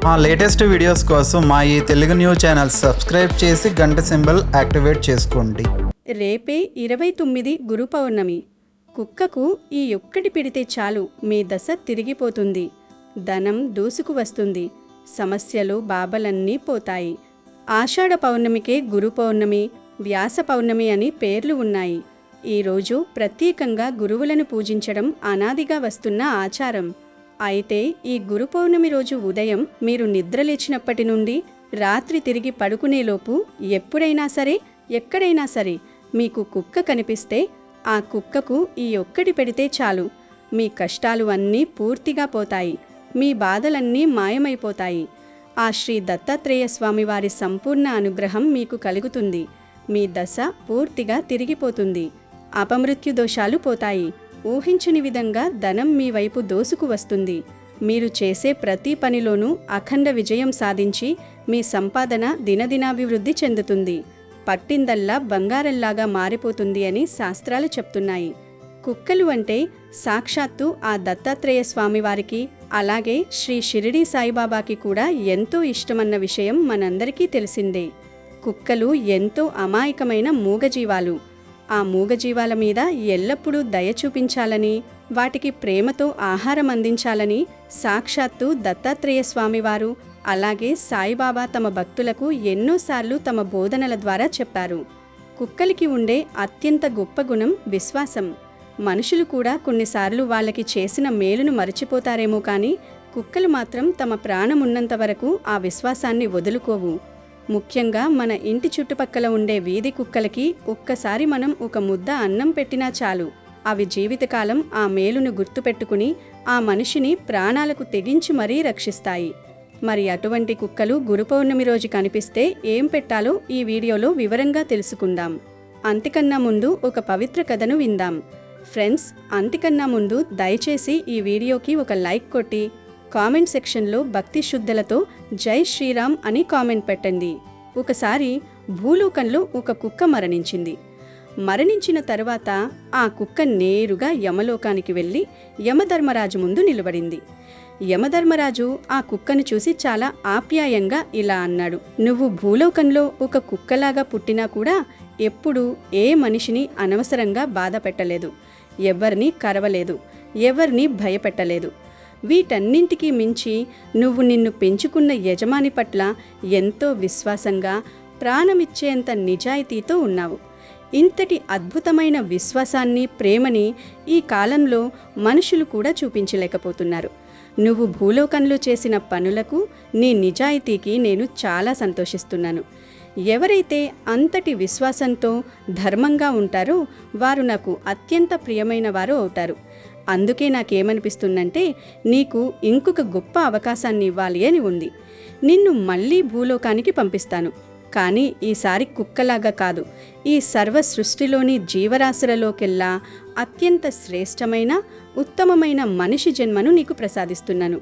మా latest videos కోసం మా ఈ తెలుగు న్యూస్ ఛానల్ సబ్స్క్రైబ్ చేసి గంట సింబల్ యాక్టివేట్ చేసుకోండి. రేపే 29 గురు పౌర్ణమి. కుక్కకు ఈ ఒక్కటి పెడితే చాలు మీ దశ తిరిగిపోతుంది. ధనం దూసుకు వస్తుంది. సమస్యలు బాబలన్నీ పోతాయి. ఆషాఢ పౌర్ణమికే గురు పౌర్ణమి, వ్యాస పౌర్ణమి అని పేర్లు ఉన్నాయి. ఈరోజు ప్రత్యేకంగా గురువులను పూజించడం అనాదిగా వస్తున్న ఆచారం. అయితే ఈ గురు పౌర్ణమి రోజు ఉదయం మీరు నిద్రలేచినప్పటి నుండి రాత్రి తిరిగి పడుకునేలోపు ఎప్పుడైనా సరే, ఎక్కడైనా సరే మీకు కుక్క కనిపిస్తే ఆ కుక్కకు ఈ ఒక్కటి పెడితే చాలు. మీ కష్టాలు అన్నీ పూర్తిగా పోతాయి. మీ బాధలన్నీ మాయమైపోతాయి. ఆ శ్రీ దత్తాత్రేయ స్వామివారి సంపూర్ణ అనుగ్రహం మీకు కలుగుతుంది. మీ దశ పూర్తిగా తిరిగిపోతుంది. అపమృత్యు దోషాలు పోతాయి. ఊహించని విధంగా ధనం మీ వైపు దోసుకు వస్తుంది. మీరు చేసే ప్రతి పనిలోనూ అఖండ విజయం సాధించి మీ సంపాదన దినదినాభివృద్ధి చెందుతుంది. పట్టిందల్లా బంగారంలాగా మారిపోతుంది అని శాస్త్రాలు చెప్తున్నాయి. కుక్కలు అంటే సాక్షాత్తు ఆ దత్తాత్రేయ స్వామివారికి, అలాగే శ్రీ షిరిడి సాయిబాబాకి కూడా ఎంతో ఇష్టమన్న విషయం మనందరికీ తెలిసిందే. కుక్కలు ఎంతో అమాయకమైన మూగజీవాలు. ఆ మూగజీవాల మీద ఎల్లప్పుడూ దయ చూపించాలని, వాటికి ప్రేమతో ఆహారం అందించాలని సాక్షాత్తు దత్తాత్రేయ స్వామివారు, అలాగే సాయిబాబా తమ భక్తులకు ఎన్నోసార్లు తమ బోధనల ద్వారా చెప్పారు. కుక్కలకి ఉండే అత్యంత గొప్ప గుణం విశ్వాసం. మనుషులు కూడా కొన్నిసార్లు వాళ్ళకి చేసిన మేలును మరచిపోతారేమో కానీ కుక్కలు మాత్రం తమ ప్రాణం ఉన్నంత వరకు ఆ విశ్వాసాన్ని వదులుకోవు. ముఖ్యంగా మన ఇంటి చుట్టుపక్కల ఉండే వీధి కుక్కలకి ఒక్కసారి మనం ఒక ముద్ద అన్నం పెట్టినా చాలు, అవి జీవితకాలం ఆ మేలును గుర్తుపెట్టుకుని ఆ మనిషిని ప్రాణాలకు తెగించి మరీ రక్షిస్తాయి. మరి అటువంటి కుక్కలు గురు పౌర్ణమి రోజు కనిపిస్తే ఏం పెట్టాలో ఈ వీడియోలో వివరంగా తెలుసుకుందాం. అంతకన్నా ముందు ఒక పవిత్ర కథను విందాం. ఫ్రెండ్స్, అంతకన్నా ముందు దయచేసి ఈ వీడియోకి ఒక లైక్ కొట్టి కామెంట్ సెక్షన్లో భక్తి శుద్ధలతో జై శ్రీరామ్ అని కామెంట్ పెట్టండి. ఒకసారి భూలోకంలో ఒక కుక్క మరణించింది. మరణించిన తరువాత ఆ కుక్క నేరుగా యమలోకానికి వెళ్ళి యమధర్మరాజు ముందు నిలబడింది. యమధర్మరాజు ఆ కుక్కను చూసి చాలా ఆప్యాయంగా ఇలా అన్నాడు, నువ్వు భూలోకంలో ఒక కుక్కలాగా పుట్టినా కూడా ఎప్పుడూ ఏ మనిషిని అనవసరంగా బాధ పెట్టలేదు, ఎవరిని కరవలేదు, ఎవరిని భయపెట్టలేదు. వీటన్నింటికీ మించి నువ్వు నిన్ను పెంచుకున్న యజమాని పట్ల ఎంతో విశ్వాసంగా, ప్రాణమిచ్చేంత నిజాయితీతో ఉన్నావు. ఇంతటి అద్భుతమైన విశ్వాసాన్ని, ప్రేమని ఈ కాలంలో మనుషులు కూడా చూపించలేకపోతున్నారు. నువ్వు భూలోకంలో చేసిన పనులకు, నీ నిజాయితీకి నేను చాలా సంతోషిస్తున్నాను. ఎవరైతే అంతటి విశ్వాసంతో ధర్మంగా ఉంటారో వారు నాకు అత్యంత ప్రియమైన వారు అవుతారు. అందుకే నాకేమనిపిస్తుందంటే నీకు ఇంకొక గొప్ప అవకాశాన్ని ఇవ్వాలి అని ఉంది. నిన్ను మళ్ళీ భూలోకానికి పంపిస్తాను. కానీ ఈసారి కుక్కలాగా కాదు, ఈ సర్వ సృష్టిలోని జీవరాశులలోకెల్లా అత్యంత శ్రేష్టమైన, ఉత్తమమైన మనిషి జన్మను నీకు ప్రసాదిస్తున్నాను.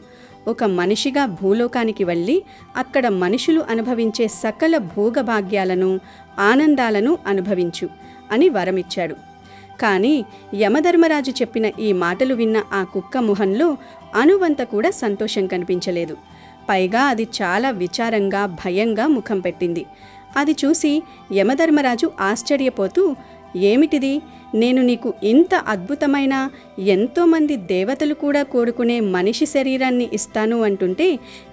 ఒక మనిషిగా భూలోకానికి వెళ్ళి అక్కడ మనుషులు అనుభవించే సకల భోగభాగ్యాలను, ఆనందాలను అనుభవించు అని వరమిచ్చాడు. కానీ యమధర్మరాజు చెప్పిన ఈ మాటలు విన్న ఆ కుక్క మొహంలో అణువంత కూడా సంతోషం కనిపించలేదు. పైగా అది చాలా విచారంగా, భయంగా ముఖం పెట్టింది. అది చూసి యమధర్మరాజు ఆశ్చర్యపోతూ, ఏమిటిది? నేను నీకు ఇంత అద్భుతమైన, ఎంతోమంది దేవతలు కూడా కోరుకునే మనిషి శరీరాన్ని ఇస్తాను అంటుంటే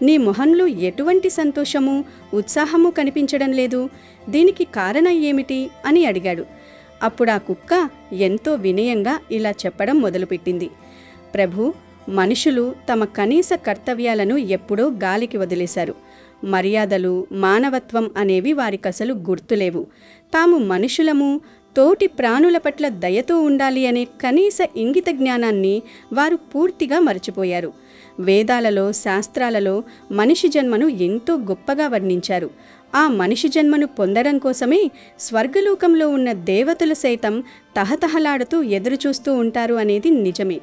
నీ మొహంలో ఎటువంటి సంతోషము, ఉత్సాహము కనిపించడం లేదు. దీనికి కారణం ఏమిటి అని అడిగాడు. అప్పుడు ఆ కుక్క ఎంతో వినయంగా ఇలా చెప్పడం మొదలుపెట్టింది, ప్రభు, మనుషులు తమ కనీస కర్తవ్యాలను ఎప్పుడో గాలికి వదిలేశారు. మర్యాదలు, మానవత్వం అనేవి వారికసలు గుర్తులేవు. తాము మనుషులము, తోటి ప్రాణుల పట్ల దయతో ఉండాలి అనే కనీస ఇంగిత జ్ఞానాన్ని వారు పూర్తిగా మరచిపోయారు. వేదాలలో, శాస్త్రాలలో మనిషి జన్మను ఎంతో గొప్పగా వర్ణించారు. ఆ మనిషి జన్మను పొందడం కోసమే స్వర్గలోకంలో ఉన్న దేవతలు సైతం తహతహలాడుతూ ఎదురుచూస్తూ ఉంటారు అనేది నిజమే.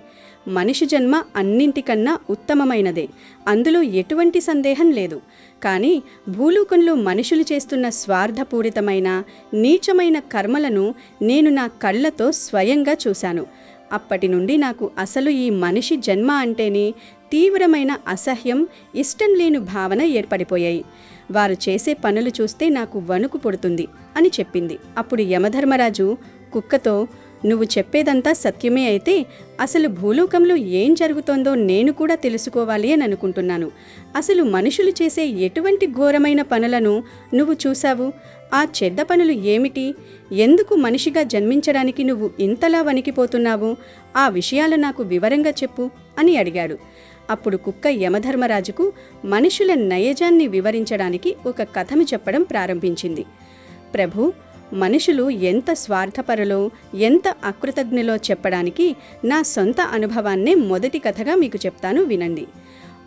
మనిషి జన్మ అన్నింటికన్నా ఉత్తమమైనదే, అందులో ఎటువంటి సందేహం లేదు. కానీ భూలోకంలో మనుషులు చేస్తున్న స్వార్థపూరితమైన, నీచమైన కర్మలను నేను నా కళ్ళతో స్వయంగా చూశాను. అప్పటి నుండి నాకు అసలు ఈ మనిషి జన్మ అంటేనే తీవ్రమైన అసహ్యం, ఇష్టం లేని భావన ఏర్పడిపోయాయి. వారు చేసే పనులు చూస్తే నాకు వణుకు పుడుతుంది అని చెప్పింది. అప్పుడు యమధర్మరాజు కుక్కతో, నువ్వు చెప్పేదంతా సత్యమే అయితే అసలు భూలోకంలో ఏం జరుగుతోందో నేను కూడా తెలుసుకోవాలి అని అనుకుంటున్నాను. అసలు మనుషులు చేసే ఎటువంటి ఘోరమైన పనులను నువ్వు చూశావు? ఆ చెడ్డ పనులు ఏమిటి? ఎందుకు మనిషిగా జన్మించడానికి నువ్వు ఇంతలా వణికిపోతున్నావు? ఆ విషయాలు నాకు వివరంగా చెప్పు అని అడిగాడు. అప్పుడు కుక్క యమధర్మరాజుకు మనుషుల నైజాన్ని వివరించడానికి ఒక కథను చెప్పడం ప్రారంభించింది. ప్రభు, మనుషులు ఎంత స్వార్థపరులో, ఎంత అకృతజ్ఞులో చెప్పడానికి నా సొంత అనుభవాన్నే మొదటి కథగా మీకు చెప్తాను, వినండి.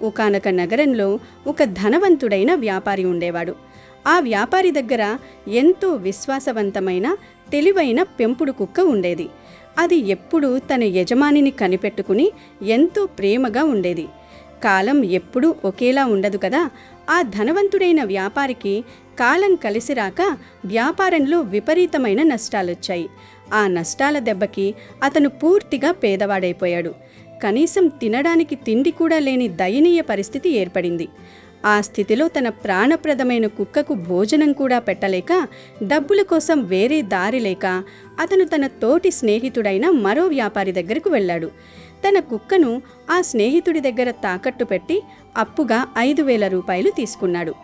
ఒకానొక నగరంలో ఒక ధనవంతుడైన వ్యాపారి ఉండేవాడు. ఆ వ్యాపారి దగ్గర ఎంతో విశ్వాసవంతమైన, తెలివైన పెంపుడు కుక్క ఉండేది. అది ఎప్పుడూ తన యజమానిని కనిపెట్టుకుని ఎంతో ప్రేమగా ఉండేది. కాలం ఎప్పుడూ ఒకేలా ఉండదు కదా. ఆ ధనవంతుడైన వ్యాపారికి కాలం కలిసి రాక వ్యాపారంలో విపరీతమైన నష్టాలొచ్చాయి. ఆ నష్టాల దెబ్బకి అతను పూర్తిగా పేదవాడైపోయాడు. కనీసం తినడానికి తిండి కూడా లేని దయనీయ పరిస్థితి ఏర్పడింది. ఆ స్థితిలో తన ప్రాణప్రదమైన కుక్కకు భోజనం కూడా పెట్టలేక, డబ్బుల కోసం వేరే దారి లేక అతను తన తోటి స్నేహితుడైన మరో వ్యాపారి దగ్గరకు వెళ్ళాడు. తన కుక్కను ఆ స్నేహితుడి దగ్గర తాకట్టు పెట్టి అప్పుగా 5,000 రూపాయలు తీసుకున్నాడు.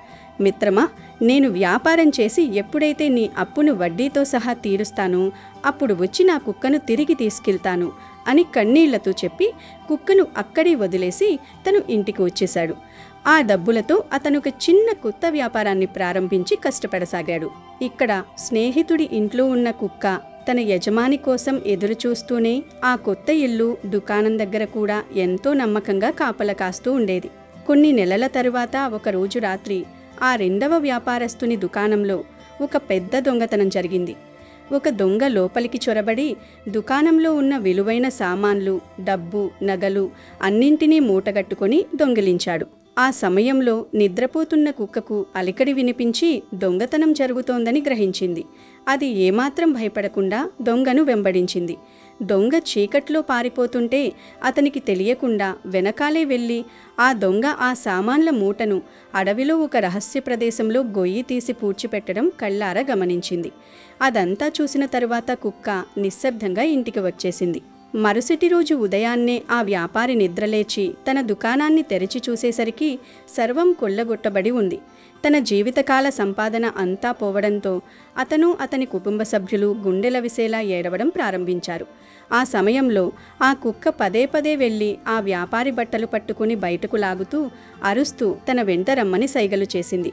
మిత్రమా, నేను వ్యాపారం చేసి ఎప్పుడైతే నీ అప్పును వడ్డీతో సహా తీరుస్తానో అప్పుడు వచ్చి నా కుక్కను తిరిగి తీసుకెళ్తాను అని కన్నీళ్లతో చెప్పి కుక్కను అక్కడే వదిలేసి తను ఇంటికి వచ్చేశాడు. ఆ డబ్బులతో అతను ఒక చిన్న కొత్త వ్యాపారాన్ని ప్రారంభించి కష్టపడసాగాడు. ఇక్కడ స్నేహితుడి ఇంట్లో ఉన్న కుక్క తన యజమాని కోసం ఎదురుచూస్తూనే ఆ కొత్త ఇల్లు, దుకాణం దగ్గర కూడా ఎంతో నమ్మకంగా కాపలా కాస్తూ ఉండేది. కొన్ని నెలల తరువాత ఒకరోజు రాత్రి ఆ రెండవ వ్యాపారస్తుని దుకాణంలో ఒక పెద్ద దొంగతనం జరిగింది. ఒక దొంగ లోపలికి చొరబడి దుకాణంలో ఉన్న విలువైన సామాన్లు, డబ్బు, నగలు అన్నింటినీ మూటగట్టుకొని దొంగిలించాడు. ఆ సమయంలో నిద్రపోతున్న కుక్కకు అలికిడి వినిపించి దొంగతనం జరుగుతోందని గ్రహించింది. అది ఏమాత్రం భయపడకుండా దొంగను వెంబడించింది. దొంగ చీకట్లో పారిపోతుంటే అతనికి తెలియకుండా వెనకాలే వెళ్ళి ఆ దొంగ ఆ సామాన్ల మూటను అడవిలో ఒక రహస్య ప్రదేశంలో గొయ్యి తీసి పూడ్చిపెట్టడం కళ్ళారా గమనించింది. అదంతా చూసిన తరువాత కుక్క నిశ్శబ్దంగా ఇంటికి వచ్చేసింది. మరుసటి రోజు ఉదయాన్నే ఆ వ్యాపారి నిద్రలేచి తన దుకాణాన్ని తెరిచి చూసేసరికి సర్వం కొల్లగొట్టబడి ఉంది. తన జీవితకాల సంపాదన అంతా పోవడంతో అతను, అతని కుటుంబ సభ్యులు గుండెల విసేలా ఏడవడం ప్రారంభించారు. ఆ సమయంలో ఆ కుక్క పదే పదే వెళ్ళి ఆ వ్యాపారి బట్టలు పట్టుకుని బయటకు లాగుతూ, అరుస్తూ తన వెంట రమ్మని సైగలు చేసింది.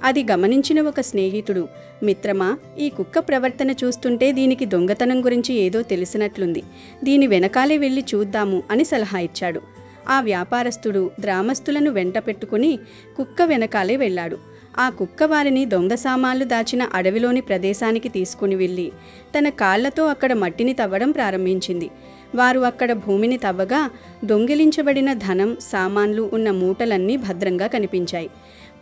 అది గమనించిన ఒక స్నేహితుడు, మిత్రమా, ఈ కుక్క ప్రవర్తన చూస్తుంటే దీనికి దొంగతనం గురించి ఏదో తెలిసినట్లుంది. దీని వెనకాలే వెళ్ళి చూద్దాము అని సలహా ఇచ్చాడు. ఆ వ్యాపారస్తుడు గ్రామస్తులను వెంట పెట్టుకుని కుక్క వెనకాలే వెళ్ళాడు. ఆ కుక్క వారిని దొంగ సామాన్లు దాచిన అడవిలోని ప్రదేశానికి తీసుకుని వెళ్ళి తన కాళ్లతో అక్కడ మట్టిని తవ్వడం ప్రారంభించింది. వారు అక్కడ భూమిని తవ్వగా దొంగిలించబడిన ధనం, సామాన్లు ఉన్న మూటలన్నీ భద్రంగా కనిపించాయి.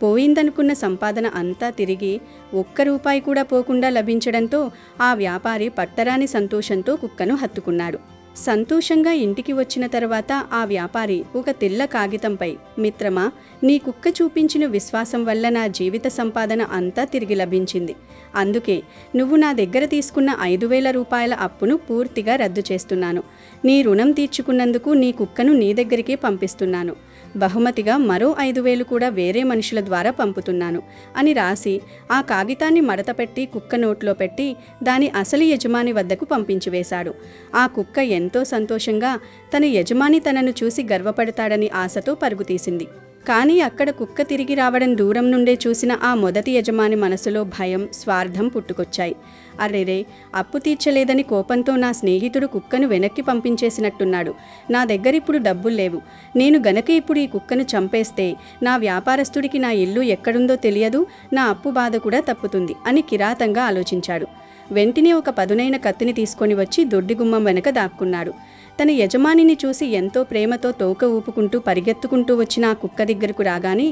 పోయిందనుకున్న సంపాదన అంతా తిరిగి ₹1 కూడా పోకుండా లభించడంతో ఆ వ్యాపారి పట్టరాని సంతోషంతో కుక్కను హత్తుకున్నాడు. సంతోషంగా ఇంటికి వచ్చిన తర్వాత ఆ వ్యాపారి ఒక తెల్ల కాగితంపై, మిత్రమా, నీ కుక్క చూపించిన విశ్వాసం వల్ల నా జీవిత సంపాదన అంతా తిరిగి లభించింది. అందుకే నువ్వు నా దగ్గర తీసుకున్న ₹5,000 అప్పును పూర్తిగా రద్దు చేస్తున్నాను. నీ రుణం తీర్చుకున్నందుకు నీ కుక్కను నీ దగ్గరికే పంపిస్తున్నాను. బహుమతిగా మరో 5,000 కూడా వేరే మనుషుల ద్వారా పంపుతున్నాను అని రాసి ఆ కాగితాన్ని మడతపెట్టి కుక్క నోట్లో పెట్టి దాని అసలు యజమాని వద్దకు పంపించివేశాడు. ఆ కుక్క ఎంతో సంతోషంగా తన యజమాని తనను చూసి గర్వపడతాడని ఆశతో పరుగుతీసింది. కానీ అక్కడ కుక్క తిరిగి రావడం దూరం నుండే చూసిన ఆ మొదటి యజమాని మనసులో భయం, స్వార్థం పుట్టుకొచ్చాయి. అర్రెరే, అప్పు తీర్చలేదని కోపంతో నా స్నేహితుడు కుక్కను వెనక్కి పంపించేసినట్టున్నాడు. నా దగ్గర ఇప్పుడు డబ్బులు లేవు. నేను గనక ఇప్పుడు ఈ కుక్కను చంపేస్తే నా వ్యాపారస్తుడికి నా ఇల్లు ఎక్కడుందో తెలియదు, నా అప్పు బాధ కూడా తప్పుతుంది అని కిరాతంగా ఆలోచించాడు. వెంటనే ఒక పదునైన కత్తిని తీసుకొని వచ్చి దొడ్డిగుమ్మం వెనక దాక్కున్నాడు. తన యజమానిని చూసి ఎంతో ప్రేమతో తోక ఊపుకుంటూ పరిగెత్తుకుంటూ వచ్చిన ఆ కుక్క దగ్గరకు రాగానే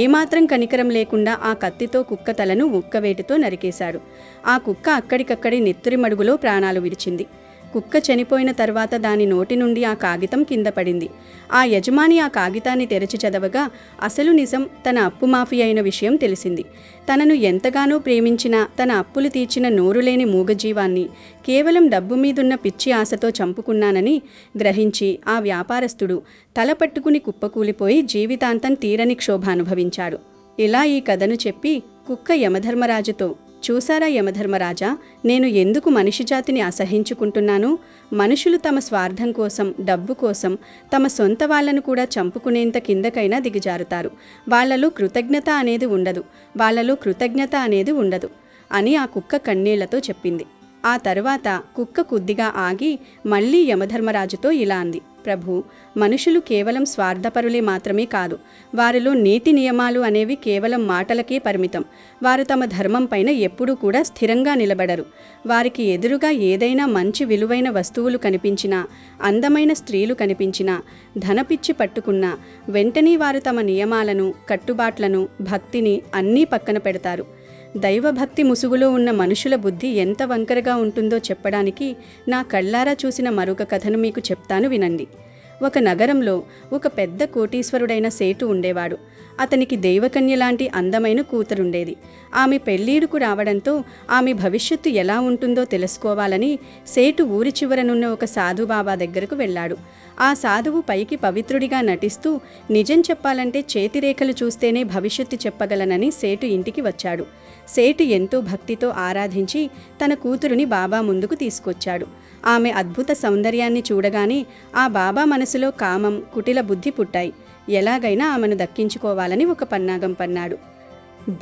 ఏమాత్రం కనికరం లేకుండా ఆ కత్తితో కుక్క తలను ఉక్కవేటితో నరికేశాడు. ఆ కుక్క అక్కడికక్కడి నెత్తురి మడుగులో ప్రాణాలు విడిచింది. కుక్క చనిపోయిన తర్వాత దాని నోటి నుండి ఆ కాగితం కింద పడింది. ఆ యజమాని ఆ కాగితాన్ని తెరచి చదవగా అసలు నిజం తన అప్పు మాఫీ అయిన విషయం తెలిసింది. తనను ఎంతగానో ప్రేమించిన, తన అప్పులు తీర్చిన నోరులేని మూగజీవాన్ని కేవలం డబ్బు మీదున్న పిచ్చి ఆశతో చంపుకున్నానని గ్రహించి ఆ వ్యాపారస్తుడు తల పట్టుకుని కుప్పకూలిపోయి జీవితాంతం తీరని క్షోభ అనుభవించాడు. ఇలా ఈ కథను చెప్పి కుక్క యమధర్మరాజుతో, చూసారా యమధర్మరాజా, నేను ఎందుకు మనిషి జాతిని అసహించుకుంటున్నాను? మనుషులు తమ స్వార్థం కోసం, డబ్బు కోసం తమ సొంత వాళ్లను కూడా చంపుకునేంత కిందకైనా దిగజారుతారు. వాళ్లలో కృతజ్ఞత అనేది ఉండదు అని ఆ కుక్క కన్నీళ్లతో చెప్పింది. ఆ తరువాత కుక్క కొద్దిగా ఆగి మళ్లీ యమధర్మరాజుతో ఇలా అంది, ప్రభు, మనుషులు కేవలం స్వార్థపరులే మాత్రమే కాదు. వారిలో నీతి నియమాలు అనేవి కేవలం మాటలకే పరిమితం. వారు తమ ధర్మం పైన ఎప్పుడూ కూడా స్థిరంగా నిలబడరు. వారికి ఎదురుగా ఏదైనా మంచి విలువైన వస్తువులు కనిపించినా, అందమైన స్త్రీలు కనిపించినా, ధనపిచ్చి పట్టుకున్నా వెంటనే వారు తమ నియమాలను, కట్టుబాట్లను, భక్తిని అన్నీ పక్కన పెడతారు. దైవభక్తి ముసుగులో ఉన్న మనుషుల బుద్ధి ఎంత వంకరగా ఉంటుందో చెప్పడానికి నా కళ్ళారా చూసిన మరొక కథను మీకు చెప్తాను, వినండి. ఒక నగరంలో ఒక పెద్ద కోటీశ్వరుడైన సేటు ఉండేవాడు. అతనికి దేవకన్య లాంటి అందమైన కూతురుండేది. ఆమె పెళ్ళీడుకు రావడంతో ఆమె భవిష్యత్తు ఎలా ఉంటుందో తెలుసుకోవాలని సేటు ఊరి చివరనున్న ఒక సాధుబాబా దగ్గరకు వెళ్ళాడు. ఆ సాధువు పైకి పవిత్రుడిగా నటిస్తూ నిజం చెప్పాలంటే చేతిరేఖలు చూస్తేనే భవిష్యత్తు చెప్పగలనని సేటు ఇంటికి వచ్చాడు. సేటు ఎంతో భక్తితో ఆరాధించి తన కూతురుని బాబా ముందుకు తీసుకొచ్చాడు. ఆమె అద్భుత సౌందర్యాన్ని చూడగానే ఆ బాబా మనసులో కామం, కుటిల బుద్ధి పుట్టాయి. ఎలాగైనా ఆమెను దక్కించుకోవాలని ఒక పన్నాగం పన్నాడు.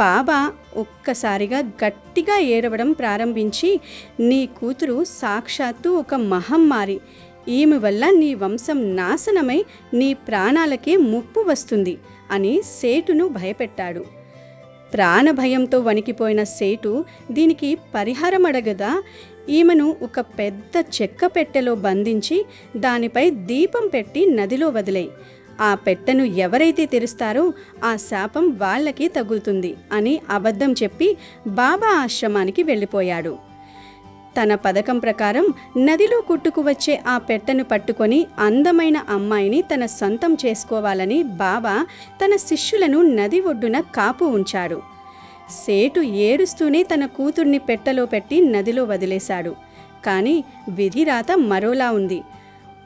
బాబా ఒక్కసారిగా గట్టిగా ఏడవడం ప్రారంభించి, నీ కూతురు సాక్షాత్తు ఒక మహమ్మారి. ఈమె వల్ల నీ వంశం నాశనమై నీ ప్రాణాలకే ముప్పు వస్తుంది అని సేటును భయపెట్టాడు. ప్రాణభయంతో వణికిపోయిన సేటు దీనికి పరిహారం అడగదా ఈమెను ఒక పెద్ద చెక్క పెట్టెలో బంధించి దానిపై దీపం పెట్టి నదిలో వదిలేయి. ఆ పెట్టెను ఎవరైతే తెరుస్తారో ఆ శాపం వాళ్ళకి తగులుతుంది అని అబద్ధం చెప్పి బాబా ఆశ్రమానికి వెళ్ళిపోయాడు. తన పథకం ప్రకారం నదిలో కొట్టుకు వచ్చే ఆ పెట్టెను పట్టుకొని అందమైన అమ్మాయిని తన సొంతం చేసుకోవాలని బాబా తన శిష్యులను నది ఒడ్డున కాపు ఉంచాడు. సేటు ఏడుస్తూనే తన కూతుర్ని పెట్టెలో పెట్టి నదిలో వదిలేశాడు. కానీ విధిరాత మరోలా ఉంది.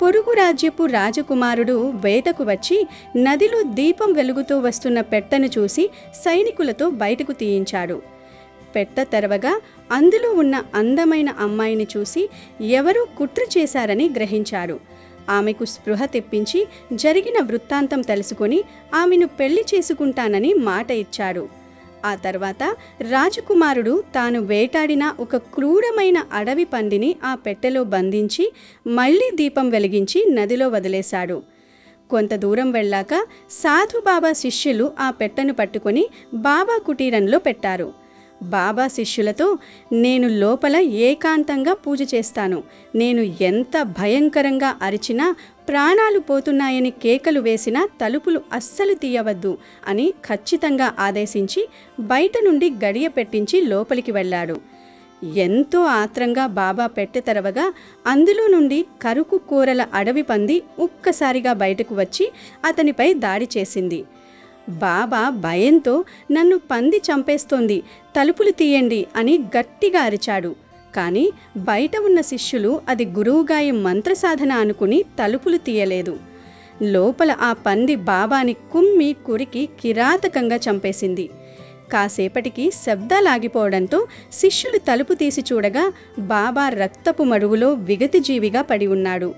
పొరుగు రాజ్యపు రాజకుమారుడు వేటకు వచ్చి నదిలో దీపం వెలుగుతూ వస్తున్న పెట్టెను చూసి సైనికులతో బయటకు తీయించాడు. పెట్ట తెరవగా అందులో ఉన్న అందమైన అమ్మాయిని చూసి ఎవరూ కుట్ర చేశారని గ్రహించాడు. ఆమెకు స్పృహ తెప్పించి జరిగిన వృత్తాంతం తెలుసుకొని ఆమెను పెళ్లి చేసుకుంటానని మాట ఇచ్చాడు. ఆ తర్వాత రాజకుమారుడు తాను వేటాడిన ఒక క్రూరమైన అడవి పందిని ఆ పెట్టెలో బంధించి మళ్లీ దీపం వెలిగించి నదిలో వదిలేశాడు. కొంత దూరం వెళ్ళాక సాధుబాబా శిష్యులు ఆ పెట్టెను పట్టుకొని బాబా కుటీరంలో పెట్టారు. బాబా శిష్యులతో, నేను లోపల ఏకాంతంగా పూజ చేస్తాను. నేను ఎంత భయంకరంగా అరిచినా, ప్రాణాలు పోతున్నాయని కేకలు వేసినా తలుపులు అస్సలు తీయవద్దు అని ఖచ్చితంగా ఆదేశించి బయట నుండి గడియ పెట్టించి లోపలికి వెళ్ళాడు. ఎంతో ఆత్రంగా బాబా పెట్టె తెరవగా అందులో నుండి కరుకు కూరల అడవి పంది ఒక్కసారిగా బయటకు వచ్చి అతనిపై దాడి చేసింది. బాబా భయంతో, నన్ను పంది చంపేస్తోంది, తలుపులు తీయండి అని గట్టిగా అరిచాడు. కానీ బయట ఉన్న శిష్యులు అది గురువుగారి మంత్రసాధన అనుకుని తలుపులు తీయలేదు. లోపల ఆ పంది బాబాని కుమ్మి కురికి కిరాతకంగా చంపేసింది. కాసేపటికి శబ్దాలాగిపోవడంతో శిష్యులు తలుపు తీసి చూడగా బాబా రక్తపు మడుగులో విగతిజీవిగా పడి ఉన్నాడు.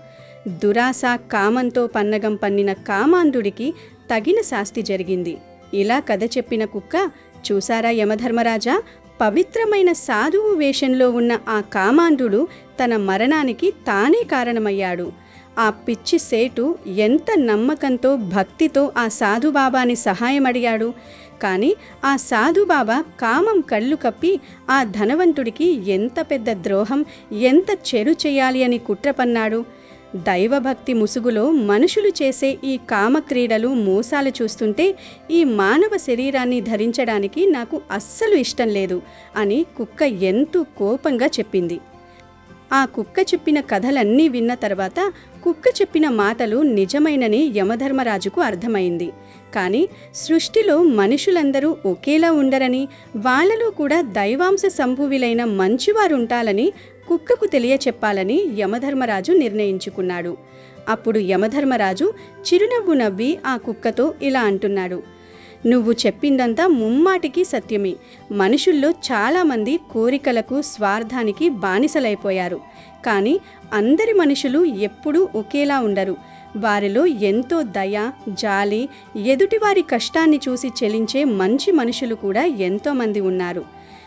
దురాశ, కామంతో పన్నగం పన్నిన కామాంధుడికి తగిన శాస్తి జరిగింది. ఇలా కథ చెప్పిన కుక్క, చూసారా యమధర్మరాజా, పవిత్రమైన సాధువు వేషంలో ఉన్న ఆ కామాంధుడు తన మరణానికి తానే కారణమయ్యాడు. ఆ పిచ్చి సేటు ఎంత నమ్మకంతో, భక్తితో ఆ సాధుబాబాని సహాయం అడిగాడు. కానీ ఆ సాధుబాబా కామం కళ్ళు కప్పి ఆ ధనవంతుడికి ఎంత పెద్ద ద్రోహం, ఎంత చెడు చేయాలి అని కుట్ర పన్నాడు. దైవభక్తి ముసుగులో మనుషులు చేసే ఈ కామక్రీడలు, మోసాలు చూస్తుంటే ఈ మానవ శరీరాన్ని ధరించడానికి నాకు అస్సలు ఇష్టం లేదు అని కుక్క ఎంతో కోపంగా చెప్పింది. ఆ కుక్క చెప్పిన కథలన్నీ విన్న తర్వాత కుక్క చెప్పిన మాటలు నిజమైనని యమధర్మరాజుకు అర్థమైంది. కానీ సృష్టిలో మనుషులందరూ ఒకేలా ఉండరని, వాళ్లలో కూడా దైవాంశ సంభువులైన మంచివారుంటాలని కుక్కకు తెలియచెప్పాలని యమధర్మరాజు నిర్ణయించుకున్నాడు. అప్పుడు యమధర్మరాజు చిరునవ్వు నవ్వి ఆ కుక్కతో ఇలా అంటున్నాడు: నువ్వు చెప్పిందంతా ముమ్మాటికి సత్యమే. మనుషుల్లో చాలామంది కోరికలకు, స్వార్థానికి బానిసలైపోయారు. కానీ అందరి మనుషులు ఎప్పుడూ ఒకేలా ఉండరు. వారిలో ఎంతో దయ, జాలి, ఎదుటివారి కష్టాన్ని చూసి చెలించే మంచి మనుషులు కూడా ఎంతోమంది ఉన్నారు.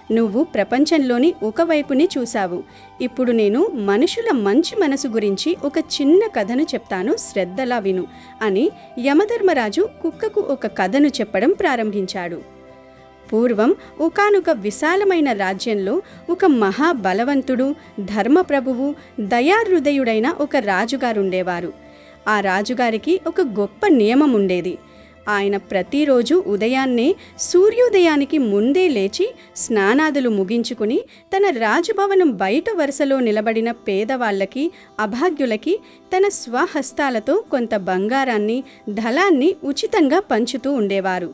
నువ్వు ప్రపంచంలోని ఒకవైపుని చూశావు. ఇప్పుడు నేను మనుషుల మంచి మనసు గురించి ఒక చిన్న కథను చెప్తాను, శ్రద్ధలా విను అని యమధర్మరాజు కుక్కకు ఒక కథను చెప్పడం ప్రారంభించాడు. పూర్వం ఒకానొక విశాలమైన రాజ్యంలో ఒక మహాబలవంతుడు, ధర్మప్రభువు, దయాహృదయుడైన ఒక రాజుగారుండేవారు. ఆ రాజుగారికి ఒక గొప్ప నియమం ఉండేది. ఆయన ప్రతిరోజు ఉదయాన్నే సూర్యోదయానికి ముందే లేచి స్నానాదులు ముగించుకుని తన రాజభవనం బయట వరుసలో నిలబడిన పేదవాళ్లకి, అభాగ్యులకి తన స్వహస్తాలతో కొంత బంగారాన్ని, ధనాన్ని ఉచితంగా పంచుతూ ఉండేవారు.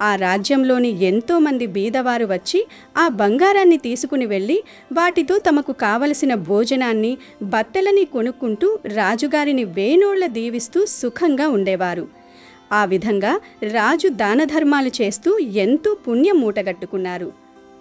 ఆ రాజ్యంలోని ఎంతోమంది బీదవారు వచ్చి ఆ బంగారాన్ని తీసుకుని వెళ్ళి వాటితో తమకు కావలసిన భోజనాన్ని, బట్టలని కొనుక్కుంటూ రాజుగారిని వేనోళ్ల దీవిస్తూ సుఖంగా ఉండేవారు. ఆ విధంగా రాజు దానధర్మాలు చేస్తూ ఎంతో పుణ్యం మూటగట్టుకున్నారు.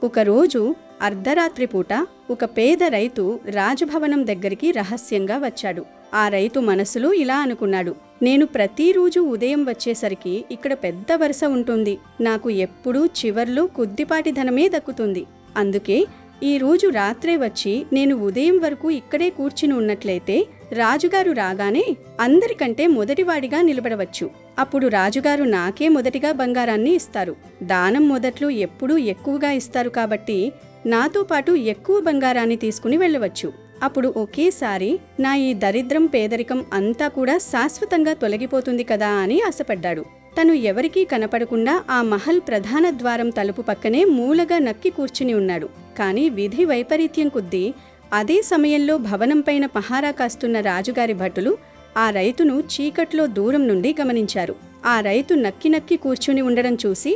ఒకరోజు అర్ధరాత్రి పూట ఒక పేద రైతు రాజభవనం దగ్గరికి రహస్యంగా వచ్చాడు. ఆ రైతు మనసులో ఇలా అనుకున్నాడు: నేను ప్రతిరోజు ఉదయం వచ్చేసరికి ఇక్కడ పెద్ద వరుస ఉంటుంది. నాకు ఎప్పుడూ చివర్లో కొద్దిపాటి ధనమే దక్కుతుంది. అందుకే ఈ రోజు రాత్రే వచ్చి నేను ఉదయం వరకు ఇక్కడే కూర్చుని ఉన్నట్లయితే రాజుగారు రాగానే అందరికంటే మొదటివాడిగా నిలబడవచ్చు. అప్పుడు రాజుగారు నాకే మొదటిగా బంగారాన్ని ఇస్తారు. దానం మొదట్లో ఎప్పుడూ ఎక్కువగా ఇస్తారు కాబట్టి నాతో పాటు ఎక్కువ బంగారాన్ని తీసుకుని వెళ్ళవచ్చు. అప్పుడు ఒకేసారి నా ఈ దరిద్రం, పేదరికం అంతా కూడా శాశ్వతంగా తొలగిపోతుంది కదా అని ఆశపడ్డాడు. తను ఎవరికీ కనపడకుండా ఆ మహల్ ప్రధాన ద్వారం తలుపు పక్కనే మూలగా నక్కి కూర్చుని ఉన్నాడు. కానీ విధి వైపరీత్యం కొద్దీ అదే సమయంలో భవనంపైన పహారా కాస్తున్న రాజుగారి భటులు ఆ రైతును చీకట్లో దూరం నుండి గమనించారు. ఆ రైతు నక్కి నక్కి కూర్చుని ఉండడం చూసి